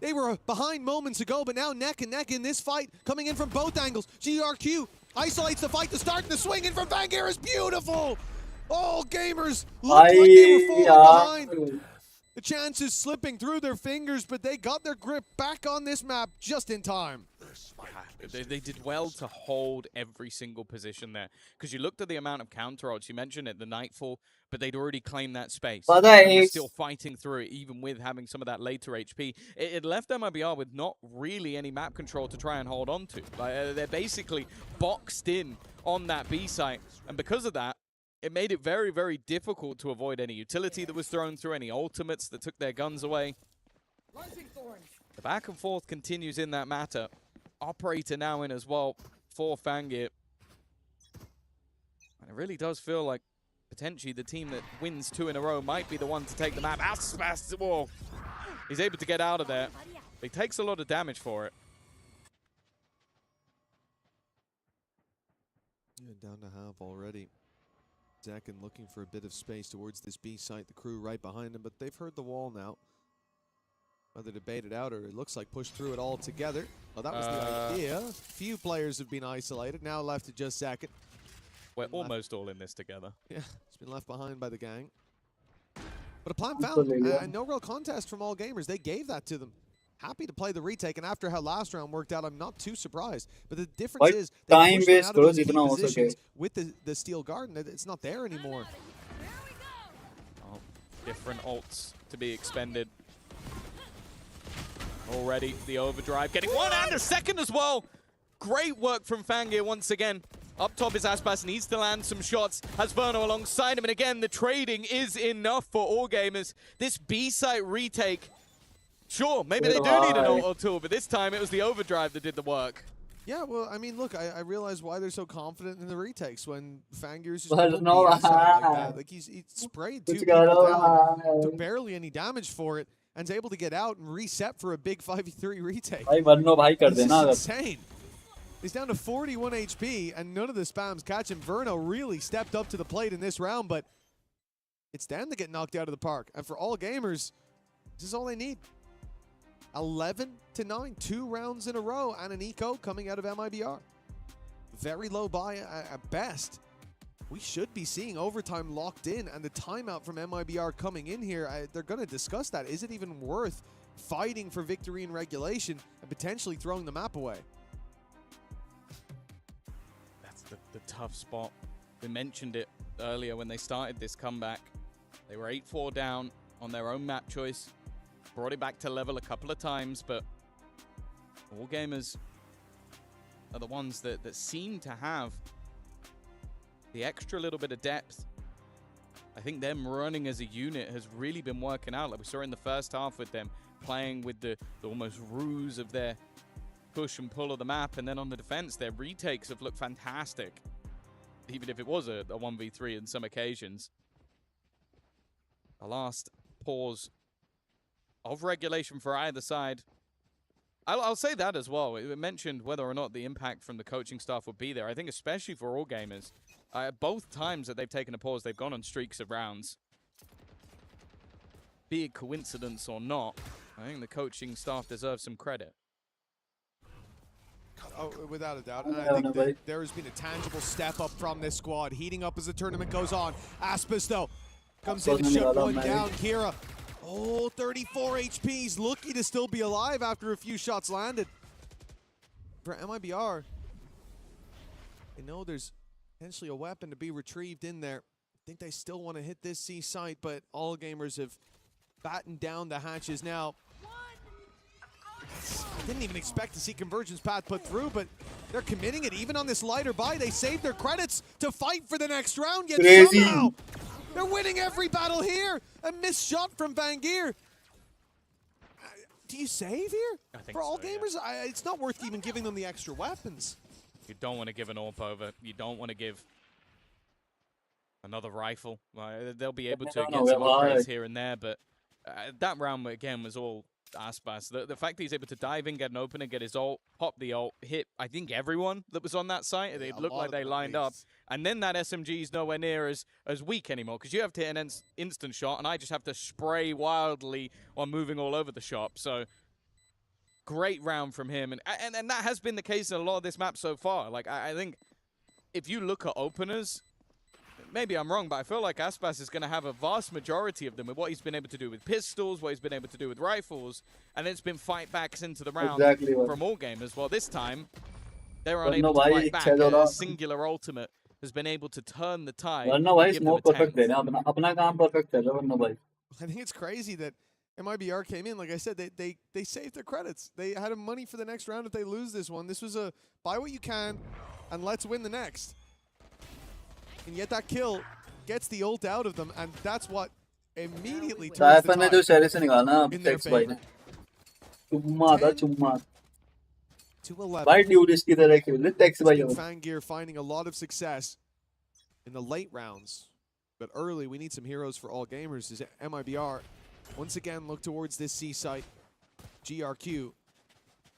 They were behind moments ago, but now neck and neck in this fight, coming in from both angles. GRQ isolates the fight to start, and the swing in from Fangir is beautiful. All Gamers looked like they were falling behind. The chances slipping through their fingers, but they got their grip back on this map just in time. They did well to hold every single position there. Because you looked at the amount of counter odds, you mentioned it, the Nightfall, but they'd already claimed that space. They were still fighting through it, even with having some of that later HP. It left MIBR with not really any map control to try and hold on to. Like, they're basically boxed in on that B site. And because of that, it made it very, very difficult to avoid any utility that was thrown through, any ultimates that took their guns away. The back and forth continues in that matter. Operator now in as well for Fangir. And it really does feel like potentially the team that wins 2 in a row might be the one to take the map. Whoa. He's able to get out of there. He takes a lot of damage for it. Yeah, down to half already. Zekken looking for a bit of space towards this B site. The crew right behind him, but they've heard the wall now. Whether to bait it out or it looks like push through it all together. Well, that was the idea. Few players have been isolated. Now left to just Zekken. We're almost all in this together. Yeah, it's been left behind by the gang. But a plan found. And no real contest from All Gamers. They gave that to them. Happy to play the retake, and after how last round worked out, I'm not too surprised. But the difference is they pushed them out of those key positions with the steel garden. It's not there anymore. Oh, different ults to be expended. Already the overdrive, getting one and a second as well. Great work from Fangir once again. Up top is Aspas, needs to land some shots. Has Verno alongside him, and again, the trading is enough for All Gamers. This B-site retake, sure, maybe they do need an ult or two, but this time it was the overdrive that did the work. Yeah, well, I mean, look, I realize why they're so confident in the retakes when Fangir's just like that. Like he sprayed 2 people down, took barely any damage for it. and is able to get out and reset for a big 5v3 retake. भाई वरनो भाई कर This is देना अगर insane. He's down to 41 HP, and none of the spams catch him. Verno really stepped up to the plate in this round, but it's them to get knocked out of the park. And for all gamers, this is all they need. 11-9, 2 rounds in a row, and an eco coming out of MIBR. Very low buy at best. We should be seeing overtime locked in, and the timeout from MIBR coming in here, they're going to discuss that. Is it even worth fighting for victory in regulation and potentially throwing the map away? That's the tough spot. We mentioned it earlier when they started this comeback. They were 8-4 down on their own map choice. Brought it back to level a couple of times, but all gamers are the ones that seem to have the extra little bit of depth. I think them running as a unit has really been working out. Like we saw in the first half with them playing with the almost ruse of their push and pull of the map, and then on the defense, their retakes have looked fantastic, even if it was a 1v3 in some occasions. The last pause of regulation for either side. I'll say that as well. We mentioned whether or not the impact from the coaching staff would be there. I think especially for all gamers, both times that they've taken a pause, they've gone on streaks of rounds. Be it coincidence or not, I think the coaching staff deserves some credit. Oh, without a doubt. And I think that there has been a tangible step up from this squad, heating up as the tournament goes on. Aspas, though, comes in and shut one down. Kira, 34 HP. He's lucky to still be alive after a few shots landed. For MIBR, they know there's potentially a weapon to be retrieved in there. I think they still want to hit this C site, but all gamers have battened down the hatches now. Didn't even expect to see Convergence Path put through, but they're committing it even on this lighter buy. They saved their credits to fight for the next round, yet somehow they're winning every battle here. A missed shot from Vangeer. Do you save here? I think for all so, gamers? yeah. It's not worth even giving them the extra weapons. You don't want to give an AWP over. You don't want to give another rifle. They'll be able to get some upgrades here and there, but that round, again, was all Aspas. The fact that he's able to dive in, get an opener, get his ult, pop the ult, hit, I think, everyone that was on that site. It looked like they lined up. And then that SMG is nowhere near as weak anymore, because you have to hit an instant shot, and I just have to spray wildly while moving all over the shop. So, great round from him. And that has been the case in a lot of this map so far. Like, I think if you look at openers, maybe I'm wrong, but I feel like Aspas is going to have a vast majority of them with what he's been able to do with pistols, what he's been able to do with rifles, and it's been fight backs into the round from all gamers. Well, this time, they were unable to fight back. A singular ultimate has been able to turn the tide. I think it's crazy that MIBR came in. Like I said, they saved their credits. They had money for the next round if they lose this one. This was a buy what you can and let's win the next. And yet that kill gets the ult out of them, and that's what immediately turns the tide in their favor. 2-11. Vangeer finding a lot of success in the late rounds, but early we need some heroes for all gamers. As MIBR once again look towards this C site. GRQ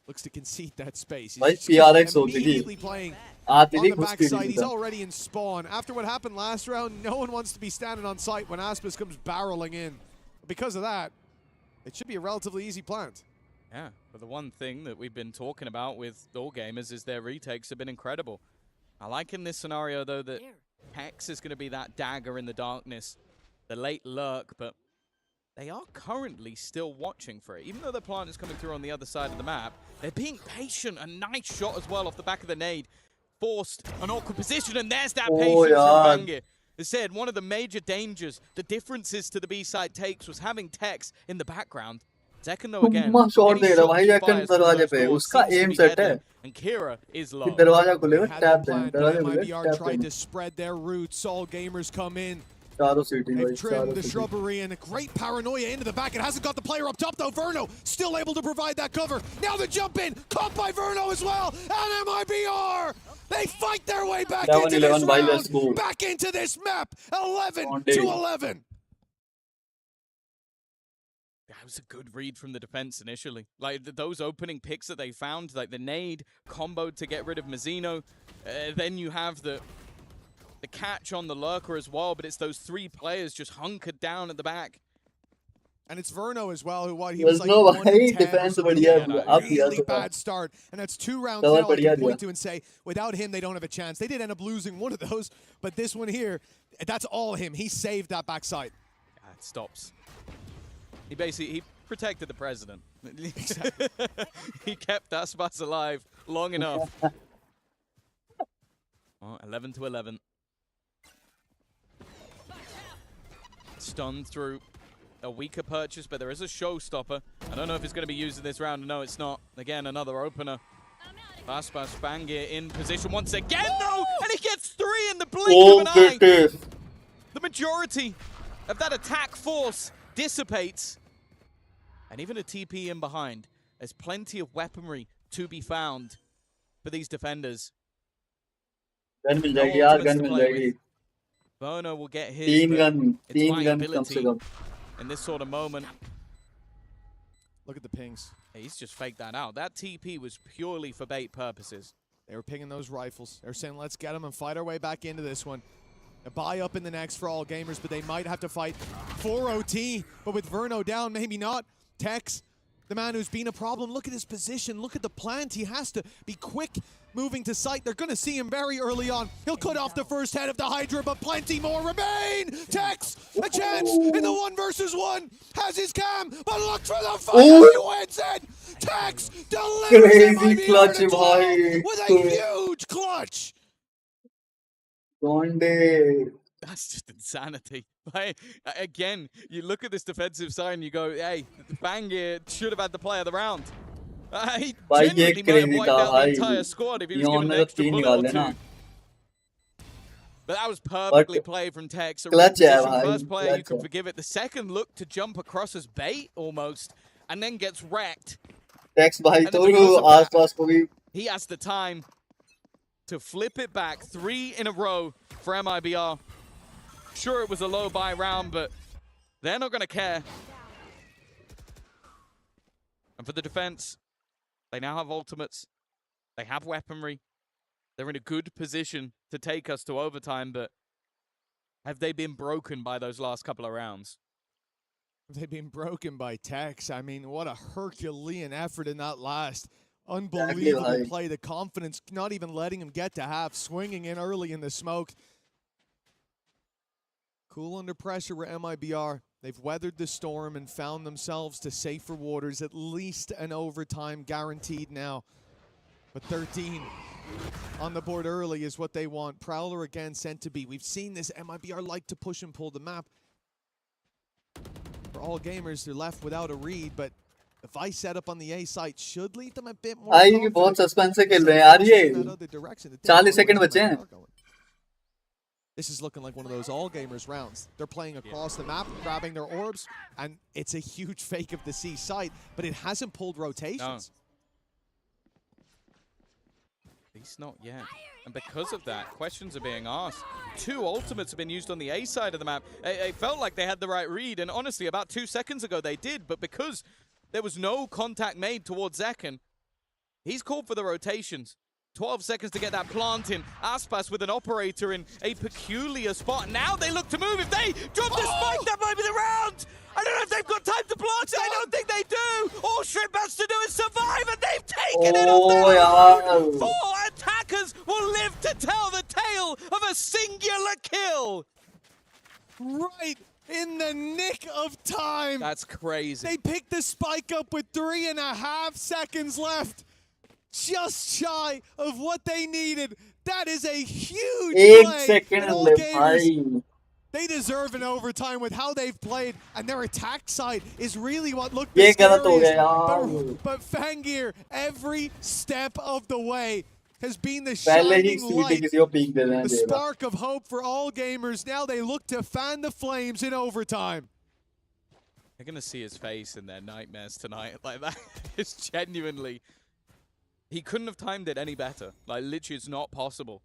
looks to concede that space. He's immediately playing on the backside. He's already in spawn. After what happened last round, no one wants to be standing on site when Aspas comes barreling in. Because of that, it should be a relatively easy plant. Yeah, but the one thing that we've been talking about with all gamers is their retakes have been incredible. I like in this scenario, though, that Hex is going to be that dagger in the darkness, the late lurk, but they are currently still watching for it. Even though the plant is coming through on the other side of the map, they're being patient. A nice shot as well off the back of the nade. Forced an awkward position, and there's that patience from Vangeer. As said, one of the major dangers, the differences to the B-side takes was having Tex in the background. Second though again, and Kira is low. MIBR tried to spread their roots. All gamers come in. They've trimmed the shrubbery, and a great paranoia into the back. It hasn't got the player up top though. Verno still able to provide that cover. Now the jump in, caught by Verno as well. And MIBR, they fight their way back into this round, back into this map. 11-11. That was a good read from the defense initially. Like, those opening picks that they found, like the nade comboed to get rid of Mazzino. Then you have the catch on the lurker as well, but it's those 3 players just hunkered down at the back. And it's Verno as well, who he was like no 1 in भाई 10 or defense something. बढ़िया Yeah, है आप दिया really तो bad start, and that's 2 rounds Cover now I बढ़िया can point दिया. to and say, without him, they don't have a chance. They did end up losing one of those, but this one here, that's all him. He saved that backside. Yeah, it stops. He protected the president. He kept Aspas alive long enough. Well, 11 to 11. Stunned through a weaker purchase, but there is a showstopper. I don't know if it's going to be used in this round. No, it's not. Again, another opener. Aspas Bangir in position once again, though, and he gets 3 in the blink of an eye. The majority of that attack force dissipates. And even a TP in behind. There's plenty of weaponry to be found for these defenders. Gun मिल जाएगी यार gun मिल जाएगी Bono will get his 3 gun कम से कम in this sort of moment. Look at the pings. He's just faked that out. That TP was purely for bait purposes. They were pinging those rifles. They were saying, let's get them and fight our way back into this one. A buy up in the next for all gamers, but they might have to fight for OT. But with Verno down, maybe not. Tex, the man who's been a problem, look at his position, look at the plant. He has to be quick moving to sight. They're going to see him very early on. He'll cut off the first head of the Hydra, but plenty more remain. Tex, a chance in the 1 versus 1. Has his cam, but look for the fight. He wins it. Tex delivers him with a huge clutch. That's just insanity. Like, again, you look at this defensive side and you go, hey, Bangir should have had the play of the round. He genuinely might have wiped out the entire squad if he was given an extra bullet or 2. But that was perfectly played from Tex. First player, you can forgive it. The second looked to jump across as bait almost, and then gets wrecked. Tex भाई तो आसपास को भी He has the time to flip it back 3 in a row for MIBR. Sure, it was a low buy round, but they're not going to care. And for the defense, they now have ultimates. They have weaponry. They're in a good position to take us to overtime, but have they been broken by those last couple of rounds? They've been broken by Tex. I mean, what a Herculean effort in that last. Unbelievable play. The confidence, not even letting him get to half, swinging in early in the smoke. Cool under pressure with MIBR. They've weathered the storm and found themselves to safer waters. At least an overtime guaranteed now. But 13 on the board early is what they want. Prowler again sent to B. We've seen this MIBR like to push and pull the map. For all gamers, they're left without a read, but the Vice setup on the A site should lead them a bit more. भाई बहुत suspense से खेल रहे हैं यार ये 40 second बचे हैं. This is looking like one of those all-gamers rounds. They're playing across the map, grabbing their orbs, and it's a huge fake of the C site, but it hasn't pulled rotations. At least not yet. And because of that, questions are being asked. 2 ultimates have been used on the A side of the map. It felt like they had the right read, and honestly, about 2 seconds ago they did, but because there was no contact made towards Zekken, he's called for the rotations. 12 seconds to get that plant in. Aspas with an operator in a peculiar spot. Now they look to move. If they drop the spike, that might be the round. I don't know if they've got time to plant it. I don't think they do. All Shrimp has to do is survive, and they've taken it off their own. 4 attackers will live to tell the tale of a singular kill. Right in the nick of time. That's crazy. They picked the spike up with 3.5 seconds left. Just shy of what they needed. That is a huge play. All gamers, they deserve an overtime with how they've played, and their attack side is really what looked the scariest. But Fangir, every step of the way, has been the shining light, the spark of hope for all gamers. Now they look to fan the flames in overtime. They're going to see his face in their nightmares tonight. Like, that is genuinely... He couldn't have timed it any better. Like, literally, it's not possible.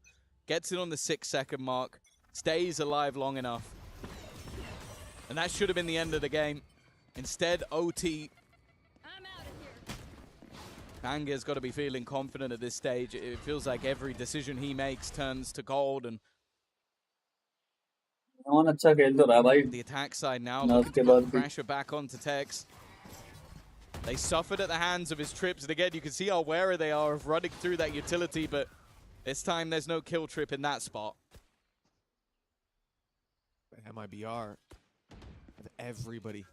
Gets it on the 6-second mark. Stays alive long enough. And that should have been the end of the game. Instead, OT. Anger's got to be feeling confident at this stage. It feels like every decision he makes turns to gold. And अच्छा खेल तो रहा है भाई. the attack side now ना looking to उसके put बाद भी. pressure back onto Tex. They suffered at the hands of his trips. And again, you can see how wary they are of running through that utility. But this time, there's no kill trip in that spot. MIBR with everybody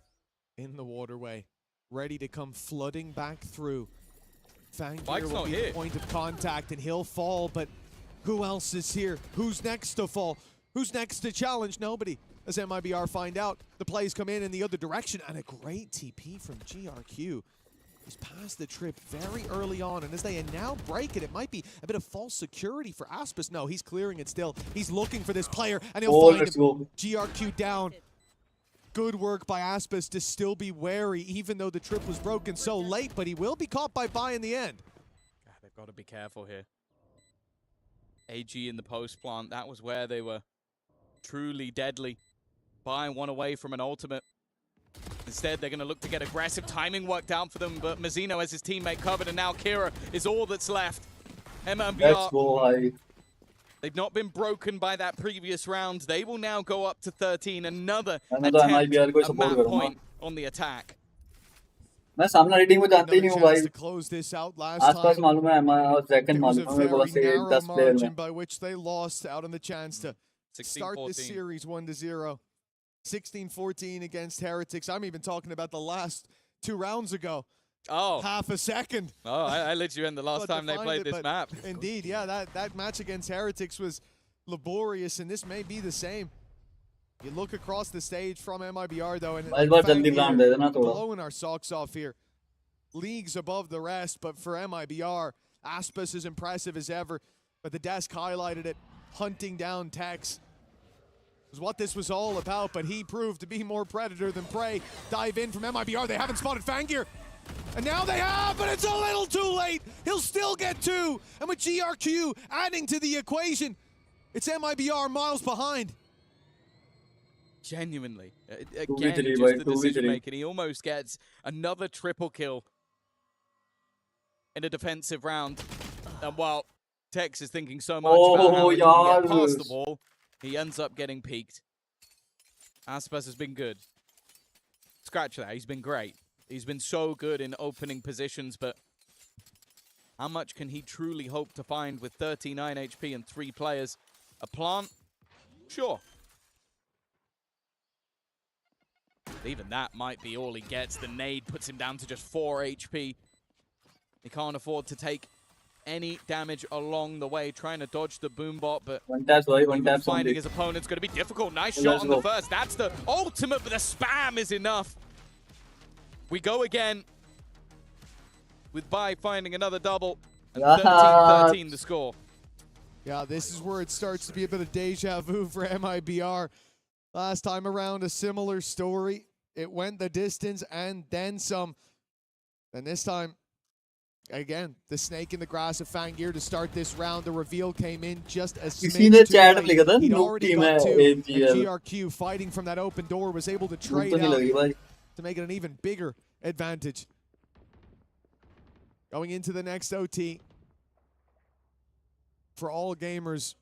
in the waterway, ready to come flooding back through. Fangir will be the point of contact, and he'll fall, but who else is here? Who's next to fall? Who's next to challenge? Nobody. As MIBR find out, the plays come in the other direction, and a great TP from GRQ. He's passed the trip very early on, and as they now break it, it might be a bit of false security for Aspis. No, he's clearing it still. He's looking for this player, and he'll find him. GRQ down. Good work by Aspis to still be wary, even though the trip was broken so late, but he will be caught by Bai in the end. God, they've got to be careful here. AG in the post plant, that was where they were truly deadly. Bai one away from an ultimate. Instead, they're going to look to get aggressive timing worked out for them, but Mazzino has his teammate covered, and now Kira is all that's left. MMBR, they've not been broken by that previous round. They will now go up to 13. Another attempt, a map point on the attack. मैं सामने rating में जानते ही नहीं हूँ भाई. To close this out last आसपास time. मालूम है और सेकंड मालूम है मेरे को बस ये 10 प्लेयर में. By which they lost out on the chance to start this series 1-0. 16-14 against Heretics. I'm even talking about the last 2 rounds ago. Oh. Half a second. Oh, I let you in the last time they played this map. Indeed, yeah, that match against Heretics was laborious, and this may be the same. You look across the stage from MIBR, though, and blowing our socks off here. Leagues above the rest, but for MIBR, Aspis is impressive as ever, but the desk highlighted it, hunting down Tex. Was what this was all about, but he proved to be more predator than prey. Dive in from MIBR, they haven't spotted Fangir. And now they have, but it's a little too late. He'll still get 2. And with GRQ adding to the equation, it's MIBR miles behind. Genuinely. Again, just the decision making. He almost gets another triple kill in a defensive round. And while Tex is thinking so much about how he can get past the wall, he ends up getting peaked. Aspis has been good. Scratch that, he's been great. He's been so good in opening positions, but how much can he truly hope to find with 39 HP and 3 players? A plant? Sure. Even that might be all he gets. The nade puts him down to just 4 HP. He can't afford to take any damage along the way, trying to dodge the boom bot, but finding his opponent's going to be difficult. Nice shot on the first. That's the ultimate, but the spam is enough. We go again with Bai finding another double, and 13-13 the score. Yeah, this is where it starts to be a bit of deja vu for MIBR. Last time around, a similar story. It went the distance and then some. And this time, again, the snake in the grass of Fangir to start this round. The reveal came in just as smidge too late. He'd already got 2. And GRQ fighting from that open door was able to trade out to make it an even bigger advantage. Going into the next OT. For all gamers,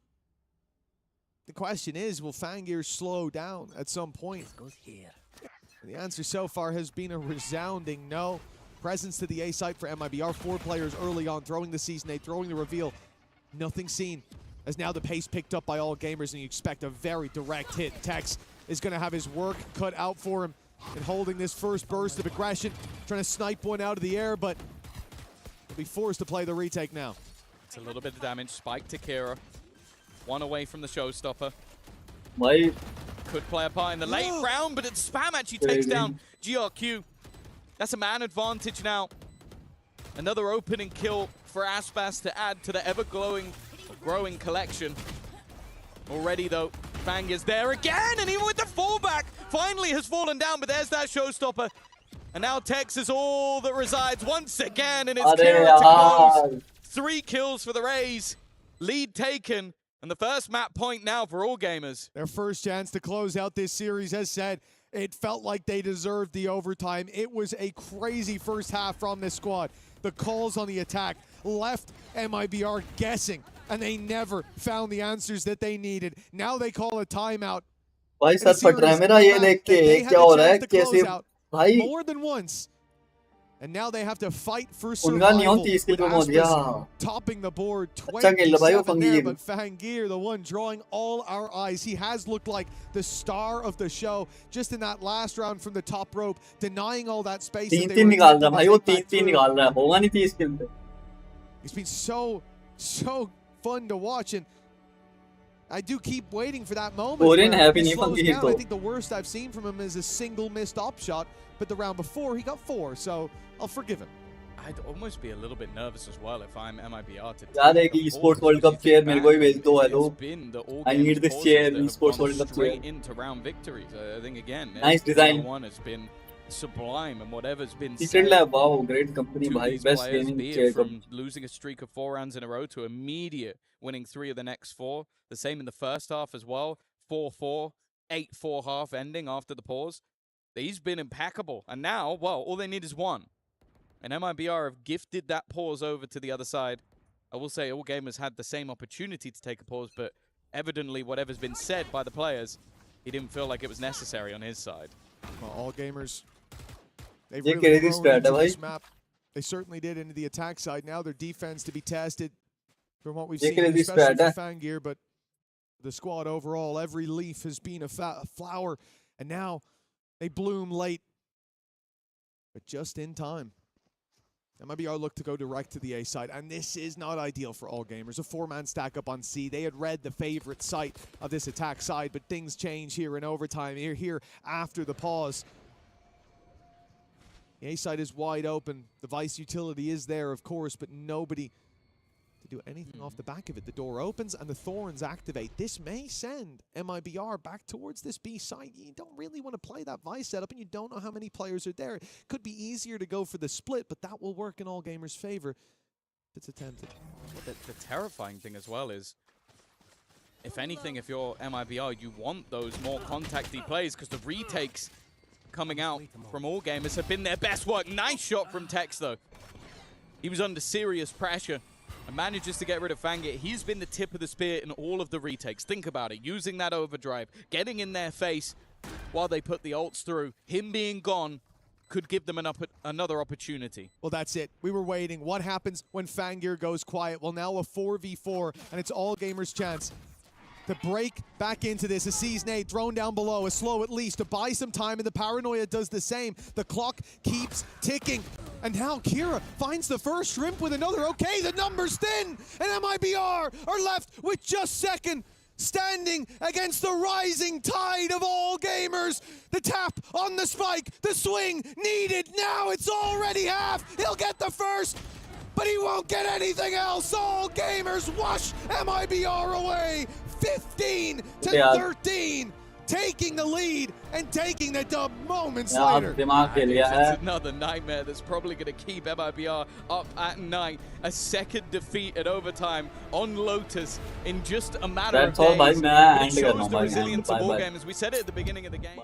the question is, will Fangir slow down at some point? And the answer so far has been a resounding no. Presence to the A site for MIBR. 4 players early on, throwing the season 8, throwing the reveal. Nothing seen. As now the pace picked up by all gamers, and you expect a very direct hit. Tex is going to have his work cut out for him in holding this first burst of aggression. Trying to snipe one out of the air, but he'll be forced to play the retake now. It's a little bit of damage. Spike to Kira. 1 away from the showstopper. Could play a part in the late round, but it's spam actually takes down GRQ. That's a man advantage now. Another opening kill for Aspis to add to the growing collection. Already though, Fang is there again, and even with the fallback, finally has fallen down, but there's that showstopper. And now Tex is all that resides once again, and it's Kira to close. 3 kills for the Rays. Lead taken. And the first map point now for all gamers. Their first chance to close out this series, as said. It felt like they deserved the overtime. It was a crazy first half from this squad. The calls on the attack left MIBR guessing, and they never found the answers that they needed. Now they call a timeout. भाई sir फट रहा है मेरा ये देख के क्या हो रहा है कैसे भाई more than once. And now they have to fight for उनका नियम survival. 30 किल With पे पहुंच गया Aspas topping the board, अच्छा खेल रहा भाई वो 27 there, फंगीर but Fangir, the one drawing all our eyes. He has looked like the star of the show just in that last round from the top rope, denying all that space. that they 3-3 were निकाल रहा attempting भाई to वो take back 3-3 through. निकाल रहा है होगा नहीं 30 किल पे It's been so fun to watch, and I do keep waiting for that moment Korean where happy he नहीं slows फंगीर down. तो I think the worst I've seen from him is a single missed op shot, but the round before he got 4, so I'll forgive him. I'd almost be a little bit nervous as well if I'm MIBR to यार take एक the esports ball, world cup because you chair think मेरे को ही back, भेज दो hello it's been the all I games need this courses chair that have esports gone world cup straight chair into round victories. I think again, Nice design. one has been sublime, and whatever's been Secret said Lab wow great company to भाई these best players, gaming be chair it from losing a streak of 4 rounds in a row to immediate winning 3 of the next 4. The same in the first half as well. 4-4, 8-4 half ending after the pause. He's been impeccable. And now, well, all they need is one. And MIBR have gifted that pause over to the other side. I will say all gamers had the same opportunity to take a pause, but evidently whatever's been said by the players, he didn't feel like it was necessary on his side. Well, all gamers, they've ये really crazy grown strat into है this भाई map. They certainly did into the attack side. Now their defense to be tested from what we've ये seen, crazy especially strat for Fangir, but the squad overall, every leaf has been a flower, and now they bloom late, but just in time. MIBR look to go direct to the A side, and this is not ideal for all gamers. A 4-man stack up on C. They had read the favorite site of this attack side, but things change here in overtime. Here after the pause. The A side is wide open. The Vice utility is there, of course, but nobody to do anything off the back of it. The door opens and the Thorns activate. This may send MIBR back towards this B side. You don't really want to play that Vice setup, and you don't know how many players are there. It could be easier to go for the split, but that will work in all gamers' favor if it's attempted. Well, the terrifying thing as well is, if anything, if you're MIBR, you want those more contacty plays, because the retakes coming out from all gamers have been their best work. Nice shot from Tex, though. He was under serious pressure and manages to get rid of Fangir. He's been the tip of the spear in all of the retakes. Think about it. Using that overdrive, getting in their face while they put the ults through. Him being gone could give them another opportunity. Well, that's it. We were waiting. What happens when Fangir goes quiet? Well, now a 4v4, and it's all gamers' chance to break back into this. A C's nade thrown down below, a slow at least, to buy some time, and the paranoia does the same. The clock keeps ticking. And now Kira finds the first shrimp with another. Okay, the number's thin, and MIBR are left with just second, standing against the rising tide of all gamers. The tap on the spike, the swing needed. Now it's already half. He'll get the first, but he won't get anything else. All gamers wash MIBR away. 15 to 13, taking the lead and taking the dub moments later. It's another nightmare that's probably going to keep MIBR up at night. A second defeat at overtime on Lotus in just a matter of days. It shows the resilience of all gamers. We said it at the beginning of the game.